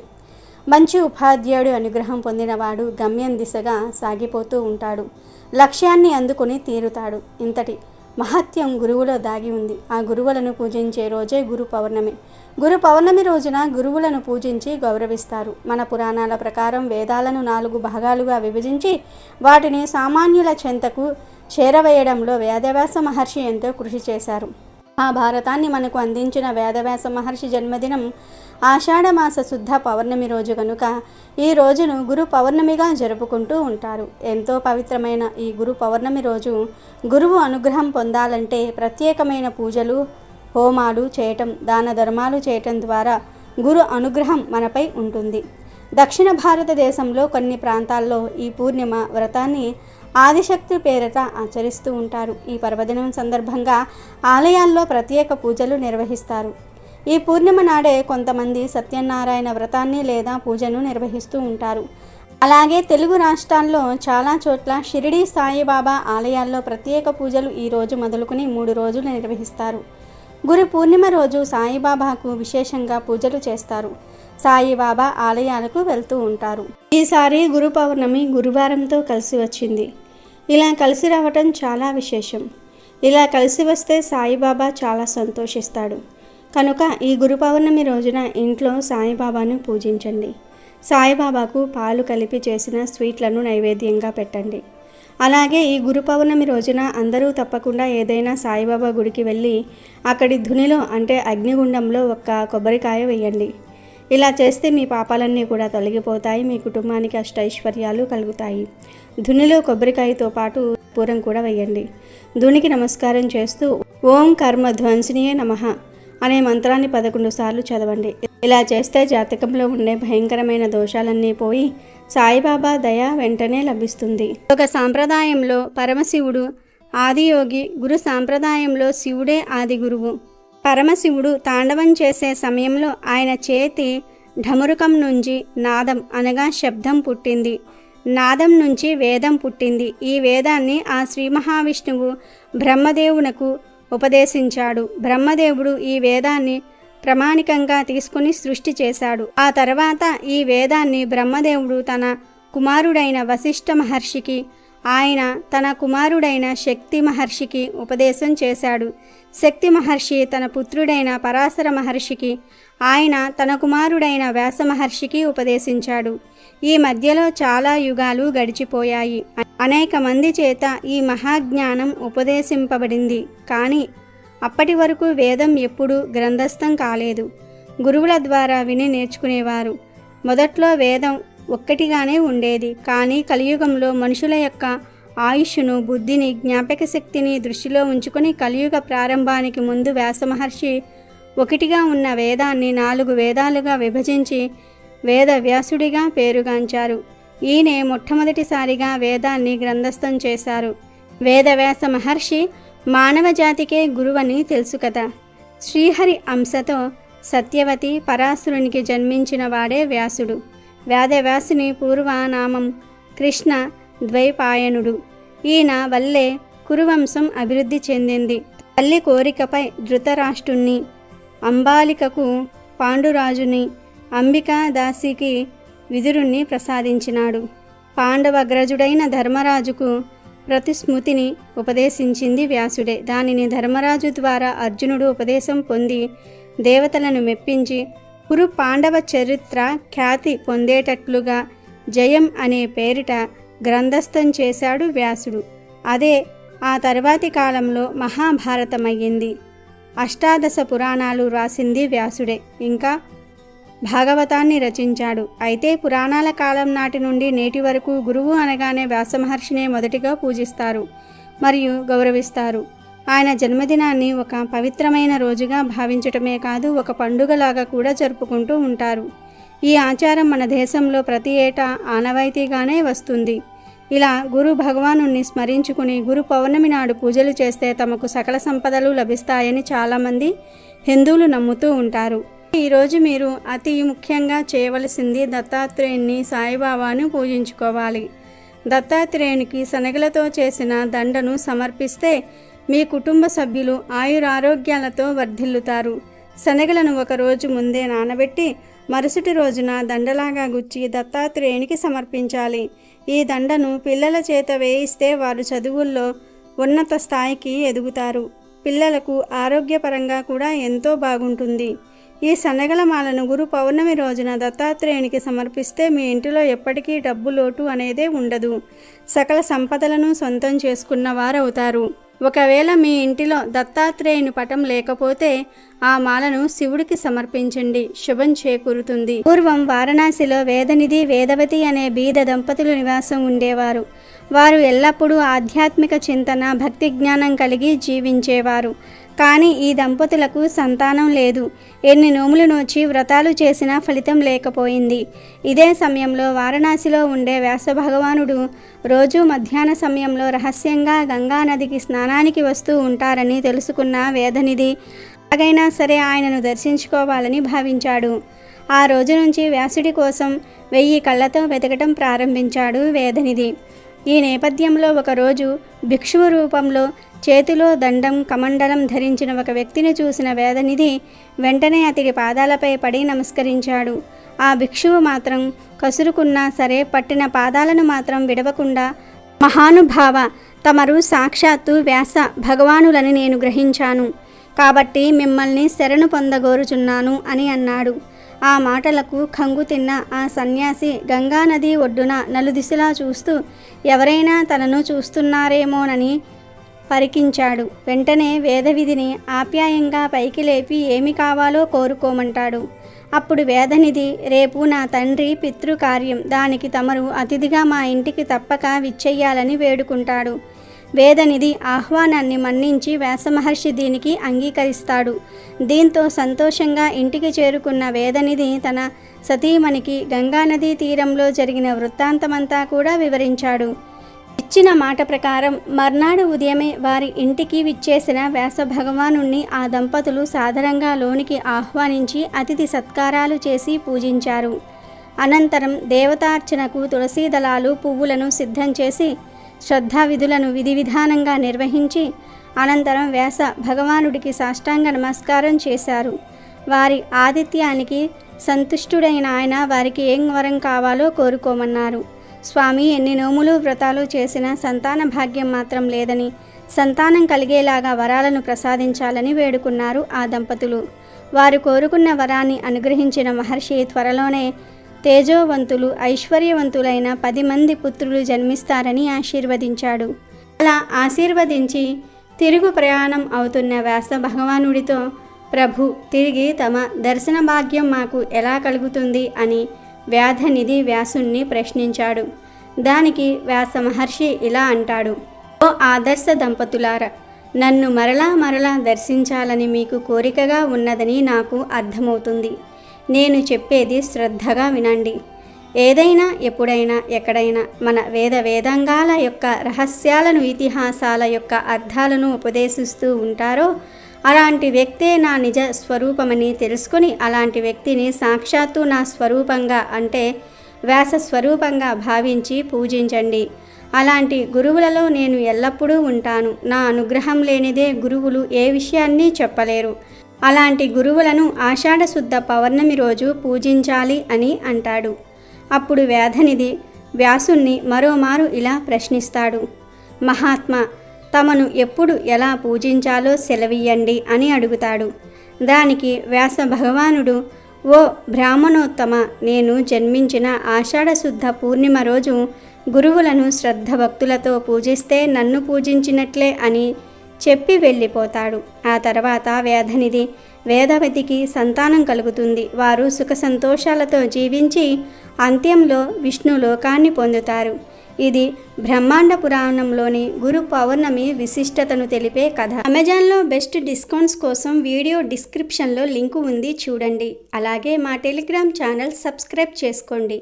మంచి ఉపాధ్యాయుడి అనుగ్రహం పొందినవాడు గమ్యం దిశగా సాగిపోతూ ఉంటాడు. లక్ష్యాన్ని అందుకుని తీరుతాడు. ఇంతటి మహత్యం గురువులో దాగి ఉంది. ఆ గురువులను పూజించే రోజే గురు పౌర్ణమి. గురు పౌర్ణమి రోజున గురువులను పూజించి గౌరవిస్తారు. మన పురాణాల ప్రకారం వేదాలను 4 భాగాలుగా విభజించి వాటిని సామాన్యుల చెంతకు చేరవేయడంలో వేదవ్యాస మహర్షి ఎంతో కృషి చేశారు. ఆ భారతాన్ని మనకు అందించిన వేదవ్యాస మహర్షి జన్మదినం ఆషాఢమాస శుద్ధ పౌర్ణమి రోజు కనుక ఈ రోజును గురు పౌర్ణమిగా జరుపుకుంటూ ఉంటారు. ఎంతో పవిత్రమైన ఈ గురు పౌర్ణమి రోజు గురువు అనుగ్రహం పొందాలంటే ప్రత్యేకమైన పూజలు, హోమాలు చేయటం, దాన ధర్మాలు చేయటం ద్వారా గురు అనుగ్రహం మనపై ఉంటుంది. దక్షిణ భారతదేశంలో కొన్ని ప్రాంతాల్లో ఈ పూర్ణిమ వ్రతాన్ని ఆదిశక్తి పేరిట ఆచరిస్తూ ఉంటారు. ఈ పర్వదినం సందర్భంగా ఆలయాల్లో ప్రత్యేక పూజలు నిర్వహిస్తారు. ఈ పూర్ణిమ నాడే కొంతమంది సత్యనారాయణ వ్రతాన్ని లేదా పూజను నిర్వహిస్తూ ఉంటారు. అలాగే తెలుగు రాష్ట్రాల్లో చాలా చోట్ల షిరిడి సాయిబాబా ఆలయాల్లో ప్రత్యేక పూజలు ఈ రోజు మొదలుకొని 3 రోజులు నిర్వహిస్తారు. గురు పూర్ణిమ రోజు సాయిబాబాకు విశేషంగా పూజలు చేస్తారు. సాయిబాబా ఆలయాలకు వెళ్తూ ఉంటారు. ఈసారి గురు పౌర్ణమి గురువారంతో కలిసి వచ్చింది. ఇలా కలిసి రావటం చాలా విశేషం. ఇలా కలిసి వస్తే సాయిబాబా చాలా సంతోషిస్తాడు. కనుక ఈ గురు పౌర్ణమి రోజున ఇంట్లో సాయిబాబాను పూజించండి. సాయిబాబాకు పాలు కలిపి చేసిన స్వీట్లను నైవేద్యంగా పెట్టండి. అలాగే ఈ గురు పౌర్ణమి రోజున అందరూ తప్పకుండా ఏదైనా సాయిబాబా గుడికి వెళ్ళి అక్కడి ధునిలో అంటే అగ్నిగుండంలో 1 కొబ్బరికాయ వేయండి. ఇలా చేస్తే మీ పాపాలన్నీ కూడా తొలగిపోతాయి. మీ కుటుంబానికి అష్టైశ్వర్యాలు కలుగుతాయి. ధునిలో కొబ్బరికాయతో పాటు పూరం కూడా వేయండి. ధునికి నమస్కారం చేస్తూ ఓం కర్మ ధ్వంసినియే నమః అనే మంత్రాన్ని 11 సార్లు చదవండి. ఇలా చేస్తే జాతకంలో ఉండే భయంకరమైన దోషాలన్నీ పోయి సాయిబాబా దయ వెంటనే లభిస్తుంది. ఒక సాంప్రదాయంలో పరమశివుడు ఆదియోగి, గురు సాంప్రదాయంలో శివుడే ఆది గురువు. పరమశివుడు తాండవం చేసే సమయంలో ఆయన చేతి ఢమరుకం నుంచి నాదం అనగా శబ్దం పుట్టింది. నాదం నుంచి వేదం పుట్టింది. ఈ వేదాన్ని ఆ శ్రీ మహావిష్ణువు బ్రహ్మదేవునకు ఉపదేశించాడు. బ్రహ్మదేవుడు ఈ వేదాన్ని ప్రామాణికంగా తీసుకుని సృష్టి చేశాడు. ఆ తర్వాత ఈ వేదాన్ని బ్రహ్మదేవుడు తన కుమారుడైన వశిష్ఠ మహర్షికి, ఆయన తన కుమారుడైన శక్తి మహర్షికి ఉపదేశం చేశాడు. శక్తి మహర్షి తన పుత్రుడైన పరాశర మహర్షికి, ఆయన తన కుమారుడైన వ్యాస మహర్షికి ఉపదేశించాడు. ఈ మధ్యలో చాలా యుగాలు గడిచిపోయాయి. అనేక మంది చేత ఈ మహాజ్ఞానం ఉపదేశింపబడింది. కానీ అప్పటి వరకు వేదం ఎప్పుడూ గ్రంథస్థం కాలేదు. గురువుల ద్వారా విని నేర్చుకునేవారు. మొదట్లో వేదం ఒక్కటిగానే ఉండేది. కానీ కలియుగంలో మనుషుల యొక్క ఆయుష్ను, బుద్ధిని, జ్ఞాపక శక్తిని దృష్టిలో ఉంచుకొని కలియుగ ప్రారంభానికి ముందు వ్యాస మహర్షి ఒకటిగా ఉన్న వేదాన్ని 4 వేదాలుగా విభజించి వేద వ్యాసుడిగా పేరుగాంచారు. ఈయనే మొట్టమొదటిసారిగా వేదాన్ని గ్రంథస్థం చేశారు. వేదవ్యాస మహర్షి మానవ జాతికే గురువని తెలుసు కదా. శ్రీహరి అంశతో సత్యవతి పరాశరునికి జన్మించిన వాడే వ్యాసుడు. వేదవ్యాసుని పూర్వనామం కృష్ణ ద్వైపాయనుడు. ఈయన వల్లే కురువంశం అభివృద్ధి చెందింది. తల్లి కోరికపై ధృతరాష్ట్రుణ్ణి, అంబాలికకు పాండురాజుని, అంబికాదాసికి విదురుణ్ణి ప్రసాదించినాడు. పాండవగ్రజుడైన ధర్మరాజుకు ప్రతిస్మృతిని ఉపదేశించింది వ్యాసుడే. దానిని ధర్మరాజు ద్వారా అర్జునుడు ఉపదేశం పొంది దేవతలను మెప్పించి కురు పాండవ చరిత్ర ఖ్యాతి పొందేటట్లుగా జయం అనే పేరిట గ్రంథస్థం చేశాడు వ్యాసుడు. అదే ఆ తర్వాతి కాలంలో మహాభారతమయ్యింది. 18 పురాణాలు రాసింది వ్యాసుడే. ఇంకా భాగవతాన్ని రచించాడు. అయితే పురాణాల కాలం నాటి నుండి నేటి వరకు గురువు అనగానే వ్యాస మహర్షినే మొదటిగా పూజిస్తారు మరియు గౌరవిస్తారు. ఆయన జన్మదినాన్ని ఒక పవిత్రమైన రోజుగా భావించటమే కాదు, ఒక పండుగలాగా కూడా జరుపుకుంటూ ఉంటారు. ఈ ఆచారం మన దేశంలో ప్రతి ఏటా ఆనవాయితీగానే వస్తుంది. ఇలా గురు భగవానుణ్ణి స్మరించుకుని గురు పౌర్ణమి నాడు పూజలు చేస్తే తమకు సకల సంపదలు లభిస్తాయని చాలామంది హిందువులు నమ్ముతూ ఉంటారు. ఈరోజు మీరు అతి ముఖ్యంగా చేయవలసింది దత్తాత్రేయుని, సాయిబాబాను పూజించుకోవాలి. దత్తాత్రేయునికి శనగలతో చేసిన దండను సమర్పిస్తే మీ కుటుంబ సభ్యులు ఆయురారోగ్యాలతో వర్ధిల్లుతారు. శనగలను 1 రోజు ముందే నానబెట్టి మరుసటి రోజున దండలాగా గుచ్చి దత్తాత్రేయునికి సమర్పించాలి. ఈ దండను పిల్లల చేత వేయిస్తే వారు చదువుల్లో ఉన్నత స్థాయికి ఎదుగుతారు. పిల్లలకు ఆరోగ్యపరంగా కూడా ఎంతో బాగుంటుంది. ఈ సన్నగల మాలను గురు పౌర్ణమి రోజున దత్తాత్రేయునికి సమర్పిస్తే మీ ఇంటిలో ఎప్పటికీ డబ్బు లోటు అనేదే ఉండదు. సకల సంపదలను సొంతం చేసుకున్న వారవుతారు. ఒకవేళ మీ ఇంటిలో దత్తాత్రేయుని పటం లేకపోతే ఆ మాలను శివుడికి సమర్పించండి, శుభం చేకూరుతుంది. పూర్వం వారణాసిలో వేదనిధి, వేదవతి అనే బీద దంపతులు నివాసం ఉండేవారు. వారు ఎల్లప్పుడూ ఆధ్యాత్మిక చింతన, భక్తి జ్ఞానం కలిగి జీవించేవారు. కానీ ఈ దంపతులకు సంతానం లేదు. ఎన్ని నోములు నోచి వ్రతాలు చేసినా ఫలితం లేకపోయింది. ఇదే సమయంలో వారణాసిలో ఉండే వ్యాస భగవానుడు రోజు మధ్యాహ్న సమయంలో రహస్యంగా గంగా నదికి స్నానానికి వస్తూ ఉంటారని తెలుసుకున్న వేదనిధి ఎలాగైనా సరే ఆయనను దర్శించుకోవాలని భావించాడు. ఆ రోజు నుంచి వ్యాసుడి కోసం 1000 కళ్ళతో వెతకటం ప్రారంభించాడు వేదనిధి. ఈ నేపథ్యంలో ఒకరోజు భిక్షువు రూపంలో చేతిలో దండం, కమండలం ధరించిన ఒక వ్యక్తిని చూసిన వేదనిధి వెంటనే అతడి పాదాలపై పడి నమస్కరించాడు. ఆ భిక్షువు మాత్రం కసురుకున్నా సరే పట్టిన పాదాలను మాత్రం విడవకుండా, మహానుభావ, తమరు సాక్షాత్తు వ్యాస భగవానులని నేను గ్రహించాను, కాబట్టి మిమ్మల్ని శరణు పొందగోరుచున్నాను అని అన్నాడు. ఆ మాటలకు కంగుతిన్న ఆ సన్యాసి గంగానది ఒడ్డున నలుదిశలా చూస్తూ ఎవరైనా తనను చూస్తున్నారేమోనని పరికించాడు. వెంటనే వేదవిధిని ఆప్యాయంగా పైకి లేపి ఏమి కావాలో కోరుకోమంటాడు. అప్పుడు వేదనిధి, రేపు నా తండ్రి పితృకార్యం, దానికి తమరు అతిథిగా మా ఇంటికి తప్పక విచ్చెయ్యాలని వేడుకుంటాడు. వేదనిధి ఆహ్వానాన్ని మన్నించి వ్యాసమహర్షి దీనికి అంగీకరిస్తాడు. దీంతో సంతోషంగా ఇంటికి చేరుకున్న వేదనిధి తన సతీమణికి గంగానదీ తీరంలో జరిగిన వృత్తాంతమంతా కూడా వివరించాడు. ఇచ్చిన మాట ప్రకారం మర్నాడు ఉదయమే వారి ఇంటికి విచ్చేసిన వ్యాస భగవానుణ్ణి ఆ దంపతులు సాదరంగా లోనికి ఆహ్వానించి అతిథి సత్కారాలు చేసి పూజించారు. అనంతరం దేవతార్చనకు తులసీ దళాలు, పువ్వులను సిద్ధం చేసి శ్రద్ధావిధులను విధి విధానంగా నిర్వహించి అనంతరం వ్యాస భగవానుడికి సాష్టాంగ నమస్కారం చేశారు. వారి ఆతిథ్యానికి సంతుష్టుడైన ఆయన వారికి ఏం వరం కావాలో కోరుకోమన్నారు. స్వామి, ఎన్ని నోములు వ్రతాలు చేసినా సంతాన భాగ్యం మాత్రం లేదని, సంతానం కలిగేలాగా వరాలను ప్రసాదించాలని వేడుకున్నారు ఆ దంపతులు. వారు కోరుకున్న వరాన్ని అనుగ్రహించిన మహర్షి త్వరలోనే తేజోవంతులు, ఐశ్వర్యవంతులైన 10 మంది పుత్రులు జన్మిస్తారని ఆశీర్వదించాడు. అలా ఆశీర్వదించి తిరుగు ప్రయాణం అవుతున్న వ్యాస భగవానుడితో, ప్రభు, తిరిగి తమ దర్శన భాగ్యం మాకు ఎలా కలుగుతుంది అని వేదనిధి వ్యాసుణ్ణి ప్రశ్నించాడు. దానికి వ్యాస మహర్షి ఇలా అంటాడు: ఓ ఆదర్శ దంపతులారా, నన్ను మరలా దర్శించాలని మీకు కోరికగా ఉన్నదని నాకు అర్థమవుతుంది. నేను చెప్పేది శ్రద్ధగా వినండి. ఏదైనా, ఎప్పుడైనా, ఎక్కడైనా మన వేదాంగాల యొక్క రహస్యాలను, ఇతిహాసాల యొక్క అర్థాలను ఉపదేశిస్తూ ఉంటారో అలాంటి వ్యక్తే నా నిజ స్వరూపమని తెలుసుకొని అలాంటి వ్యక్తిని సాక్షాత్తు నా స్వరూపంగా, అంటే వ్యాస స్వరూపంగా భావించి పూజించండి. అలాంటి గురువులలో నేను ఎల్లప్పుడూ ఉంటాను. నా అనుగ్రహం లేనిదే గురువులు ఏ విషయాన్ని చెప్పలేరు. అలాంటి గురువులను ఆషాఢ శుద్ధ పౌర్ణమి రోజు పూజించాలి అని అంటాడు. అప్పుడు వేదనిధి వ్యాసుణ్ణి మరోమారు ఇలా ప్రశ్నిస్తాడు: మహాత్మా, తమను ఎప్పుడు ఎలా పూజించాలో సెలవియ్యండి అని అడుగుతాడు. దానికి వ్యాస భగవానుడు, ఓ బ్రాహ్మణోత్తమ, నేను జన్మించిన ఆషాఢ శుద్ధ పూర్ణిమ రోజు గురువులను శ్రద్ధ భక్తులతో పూజిస్తే నన్ను పూజించినట్లే అని చెప్పి వెళ్ళిపోతాడు. ఆ తర్వాత వేదనిధి వేదవతికి సంతానం కలుగుతుంది. వారు సుఖ సంతోషాలతో జీవించి అంత్యంలో విష్ణు లోకాన్ని పొందుతారు. ఇది బ్రహ్మాండ పురాణంలోని గురు పౌర్ణమి విశిష్టతను తెలిపే కథ. అమెజాన్లో బెస్ట్ డిస్కౌంట్స్ కోసం వీడియో డిస్క్రిప్షన్లో లింకు ఉంది, చూడండి. అలాగే మా టెలిగ్రామ్ ఛానల్ సబ్స్క్రైబ్ చేసుకోండి.